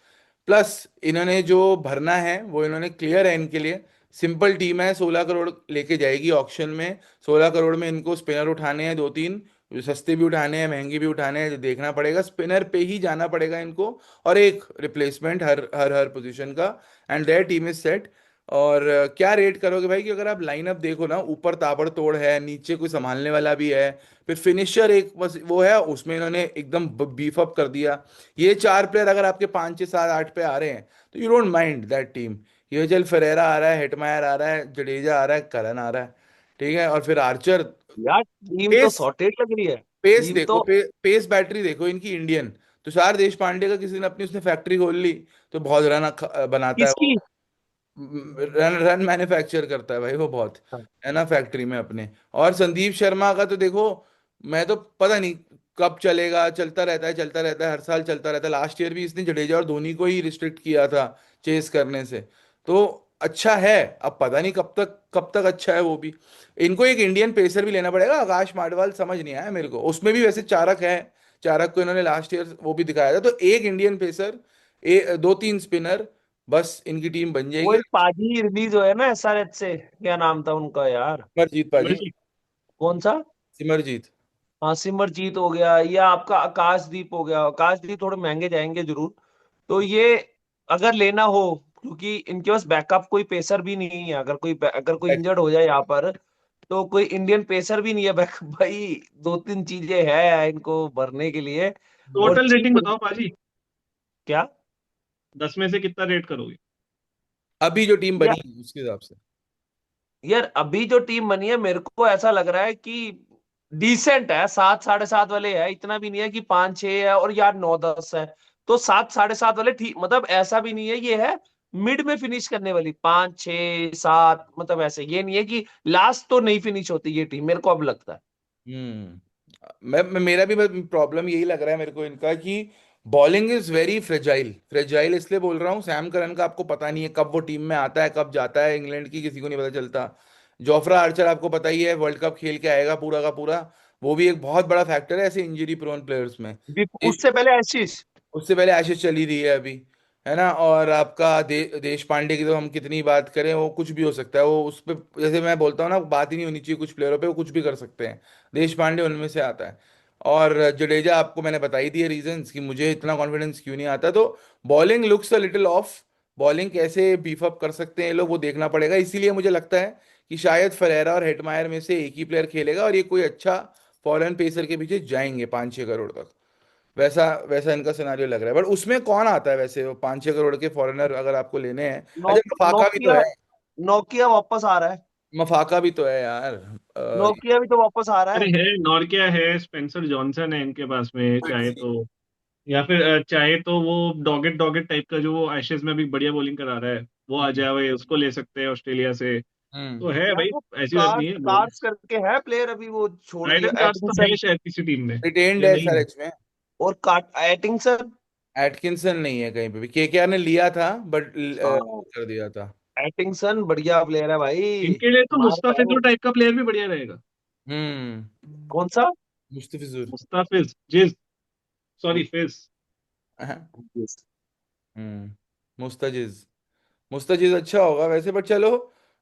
S1: Plus इन्होंने जो भरना है वो इन्होंने क्लियर है इनके लिए। सिंपल टीम है, 16 करोड़ लेके जाएगी ऑक्शन में। 16 करोड़ में इनको स्पिनर उठाने हैं दो तीन, जो सस्ते भी उठाने हैं महंगे भी उठाने हैं, जो देखना पड़ेगा स्पिनर पे ही जाना पड़ेगा इनको। और एक रिप्लेसमेंट हर हर हर पोजीशन का, and their team is set. और क्या रेट करोगे भाई कि अगर आप लाइनअप देखो ना, ऊपर ताबड़तोड़ है, नीचे कोई संभालने वाला भी है, फिर फिनिशर एक बस वो है, उसमें इन्होंने एकदम बीफ अप कर दिया। ये चार प्लेयर अगर आपके 5 6 7 8 पे आ रहे हैं तो you don't mind that team. ये चल फेरेरा आ रहा है, हेटमायर आ रहा है, जडेजा आ रहा है, करन आ रहा है, ठीक है, और फिर आर्चर।
S2: यार टीम तो
S1: पेस,
S2: सॉर्टेड लग रही है।
S1: पेस
S2: टीम
S1: देखो,
S2: तो
S1: पेस बैटरी देखो इनकी इंडियन। तुषार देश पांडे का किसी ने अपनी उसने फैक्ट्री खोल ली, तो बहुत रन बनाता है वो।
S2: किसकी।
S1: रन रन मैन्युफैक्चर करता है भाई वो बहुत, है ना, फैक्ट्री में अपने। और संदीप शर्मा का तो देखो, मैं तो पता नहीं कब चलेगा, चलता रहता है चलता रहता है, हर साल चलता रहता है। लास्ट ईयर भी इसने जडेजा और धोनी को ही रिस्ट्रिक्ट किया था चेस करने से। तो अच्छा है, अब पता नहीं कब तक अच्छा है वो भी। इनको एक इंडियन पेसर भी लेना पड़ेगा, आकाश माडवाल समझ नहीं आया मेरे को, उसमें भी वैसे चारक है। चारक को इन्होंने लास्ट ईयर वो भी दिखाया था। तो एक इंडियन पेसर, दो तीन स्पिनर, बस इनकी टीम बन
S2: वो
S1: जाएगी।
S2: एक पाजी रिलीज हुआ है ना SRH से, क्या नाम था उनका यार।
S1: सिमरजीत पाजी।
S3: मर्जी।
S2: कौन सा।
S1: सिमरजीत।
S2: हाँ सिमरजीत हो गया, या आपका आकाशदीप हो गया। आकाशदीप थोड़े महंगे जाएंगे जरूर। तो ये अगर लेना हो, क्योंकि इनके पास बैकअप कोई पेसर भी नहीं है, अगर कोई इंजर्ड हो जाए यहाँ पर, तो कोई इंडियन पेसर भी नहीं है बैकअप भाई। दो तीन चीजें हैं इनको भरने के लिए। और
S3: टोटल रेटिंग
S2: चीप।
S3: बताओ पाजी,
S2: क्या।
S3: 10 में से कितना रेट करोगे?
S1: अभी जो टीम
S2: यार
S1: बनी है उसके हिसाब से।
S2: यार अभी जो टीम बनी है मेरे को ऐसा लग रहा है कि डिसेंट है। 7 साढ़े 7 वाले है, इतना भी नहीं है कि 5 6 है और यार 9 10 है। तो 7 साढ़े 7 वाले ठीक, मतलब ऐसा भी नहीं है, ये है मिड में फिनिश करने वाली 5 6 7, मतलब ऐसे ये नहीं है कि लास्ट तो नहीं फिनिश होती ये टीम, मेरे को अब लगता है।
S1: मेरा भी प्रॉब्लम यही लग रहा है मेरे को इनका कि bowling is very fragile. Fragile इसलिए बोल रहा हूँ, सैम करन का आपको पता नहीं है कब वो टीम में आता है कब जाता है, इंग्लैंड की किसी को नहीं पता चलता। जोफ्रा आर्चर आपको पता ही है, वर्ल्ड कप खेल के आएगा पूरा का पूरा। वो भी एक बहुत बड़ा फैक्टर है ऐसे इंजरी प्रोन प्लेयर्स में।
S2: उससे पहले आशीष।
S1: उससे पहले एशेज चली रही है अभी, है ना? और आपका देश पांडे की तो हम कितनी बात करें, वो कुछ भी हो सकता है वो उस पे, जैसे मैं बोलता हूँ ना, बात ही नहीं होनी चाहिए कुछ प्लेयरों पे, वो कुछ भी कर सकते हैं। देश पांडे उनमें से आता है। और जडेजा आपको मैंने बता ही दिए रीजंस कि मुझे इतना कॉन्फिडेंस क्यों नहीं आता। तो bowling looks a little of, bowling कैसे बीफ अप कर सकते हैं ये लोग वो देखना पड़ेगा। इसीलिए मुझे लगता है कि शायद फरेरा और हेटमायर में से एक ही प्लेयर खेलेगा, और ये कोई अच्छा फॉरेन पेसर के पीछे जाएंगे 5 6 करोड़ तक। वैसा वैसा इनका सिनारियो लग रहा है। बट उसमें कौन आता है वैसे, वो 5 6 करोड़ के फॉरेनर अगर आपको लेने हैं?
S2: नो,
S1: अच्छा मफाका भी तो
S2: नोकिया।
S1: है।
S2: नोकिया वापस आ रहा है।
S1: मफाका भी तो है यार।
S2: नोकिया भी तो वापस आ रहा
S3: अरे
S2: है।
S3: है, नॉर्किया है, स्पेंसर जॉनसन है इनके पास में चाहे तो। या फिर चाहे तो वो डॉगेट डॉगेट टाइप का जो वो एशेज में भी बढ़िया बॉलिंग करा रहा है, वो आ
S1: हम्म।
S3: जाए भाई, उसको ले सकते हैं ऑस्ट्रेलिया से।
S1: हम्म।
S3: तो है
S2: यार
S3: भाई,
S2: वो
S3: ऐसी बात नहीं
S2: कार्स
S3: है, बोलो।
S2: कार्स करके है प्लेयर, अभी वो छोड़
S3: ब्राइडन
S2: दिया
S3: चार्ल्स तो है
S2: एटिंगसन।
S3: शायद किसी टीम में,
S1: रिटेन्ड
S3: या
S1: है
S3: नहीं है?
S1: एसआरएच में।
S2: और काट एटिंगसन।
S1: एटकिंसन नहीं है कहीं पे भी, केकेआर ने लिया था बट
S2: हाँ,
S1: कर दिया था।
S2: एटिंगसन बढ़िया प्लेयर है भाई।
S3: इनके लिए तो
S2: मारता है
S3: मुस्ताफिजुर
S2: वो।
S3: टाइप का प्लेयर भी बढ़िया रहेगा।
S1: हम्म।
S2: कौन सा?
S1: मुस्तफिजुर।
S3: मुस्ताफिज जिस, सॉरी फिज।
S1: मुस्ताजिज। मुस्ताजिज अच्छा होगा वैसे, बट चलो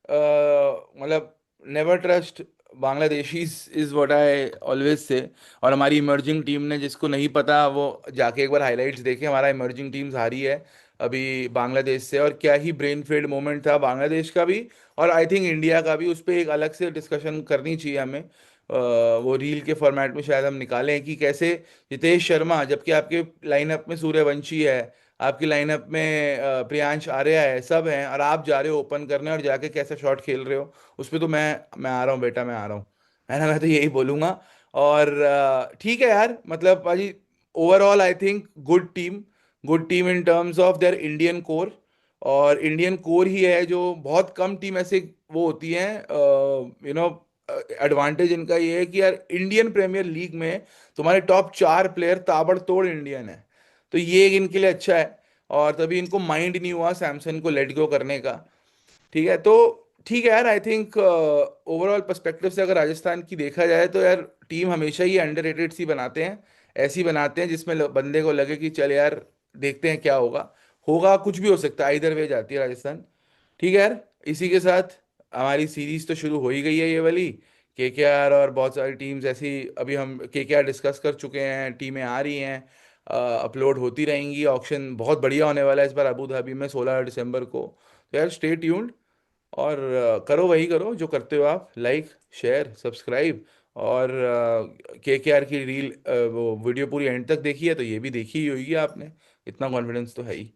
S1: मतलब never trust Bangladeshis is what I always say. और हमारी इमर्जिंग टीम ने, जिसको नहीं पता वो जाके एक बार हाइलाइट्स देखे, हमारा इमर्जिंग टीम हारी है अभी बांग्लादेश से। और क्या ही ब्रेन फेड मोमेंट था बांग्लादेश का भी, और आई थिंक इंडिया का भी। उस पर एक अलग से डिस्कशन करनी चाहिए हमें। वो रील के फॉर्मेट में शायद हम निकालें कि कैसे हितेश शर्मा, जबकि आपके लाइनअप में सूर्यवंशी है, आपकी लाइनअप में प्रियांश आर्या है, सब हैं, और आप जा रहे हो ओपन करने और जाके कैसे शॉट खेल रहे हो। उस पर तो मैं आ रहा हूँ बेटा, मैं आ रहा हूँ, है ना। मैं तो यही बोलूंगा। और ठीक है यार, मतलब भाजी overall I think good team. Good team in terms of their Indian core. और इंडियन कोर ही है जो, बहुत कम टीम ऐसे वो होती हैं, यू नो। एडवांटेज इनका ये है कि यार इंडियन प्रीमियर लीग में तुम्हारे टॉप 4 प्लेयर ताबड़तोड़ इंडियन है। तो ये एक इनके लिए अच्छा है। और तभी इनको माइंड नहीं हुआ सैमसन को लेट गो करने का। ठीक है तो, ठीक है यार, आई थिंक ओवरऑल पर्सपेक्टिव से अगर राजस्थान की देखा जाए तो यार, टीम हमेशा ही अंडररेटेड सी बनाते हैं। ऐसी बनाते हैं जिसमें बंदे को लगे कि चल यार, देखते हैं क्या होगा। होगा, कुछ भी हो सकता है, इधर वे जाती है राजस्थान। ठीक है यार, इसी के साथ हमारी सीरीज तो शुरू हो ही गई है ये वाली। केकेआर और बहुत सारी टीम्स ऐसी, अभी हम केकेआर डिस्कस कर चुके हैं, टीमें आ रही हैं, अपलोड होती रहेंगी। ऑक्शन बहुत बढ़िया होने वाला है इस बार अबू धाबी में 16 दिसंबर को। तो यार स्टे ट्यून्ड। और करो वही करो जो करते हो आप, लाइक, शेयर, सब्सक्राइब। और केकेआर की रील वो वीडियो पूरी एंड तक देखी है तो ये भी देखी ही होगी आपने। इतना कॉन्फिडेंस तो है ही।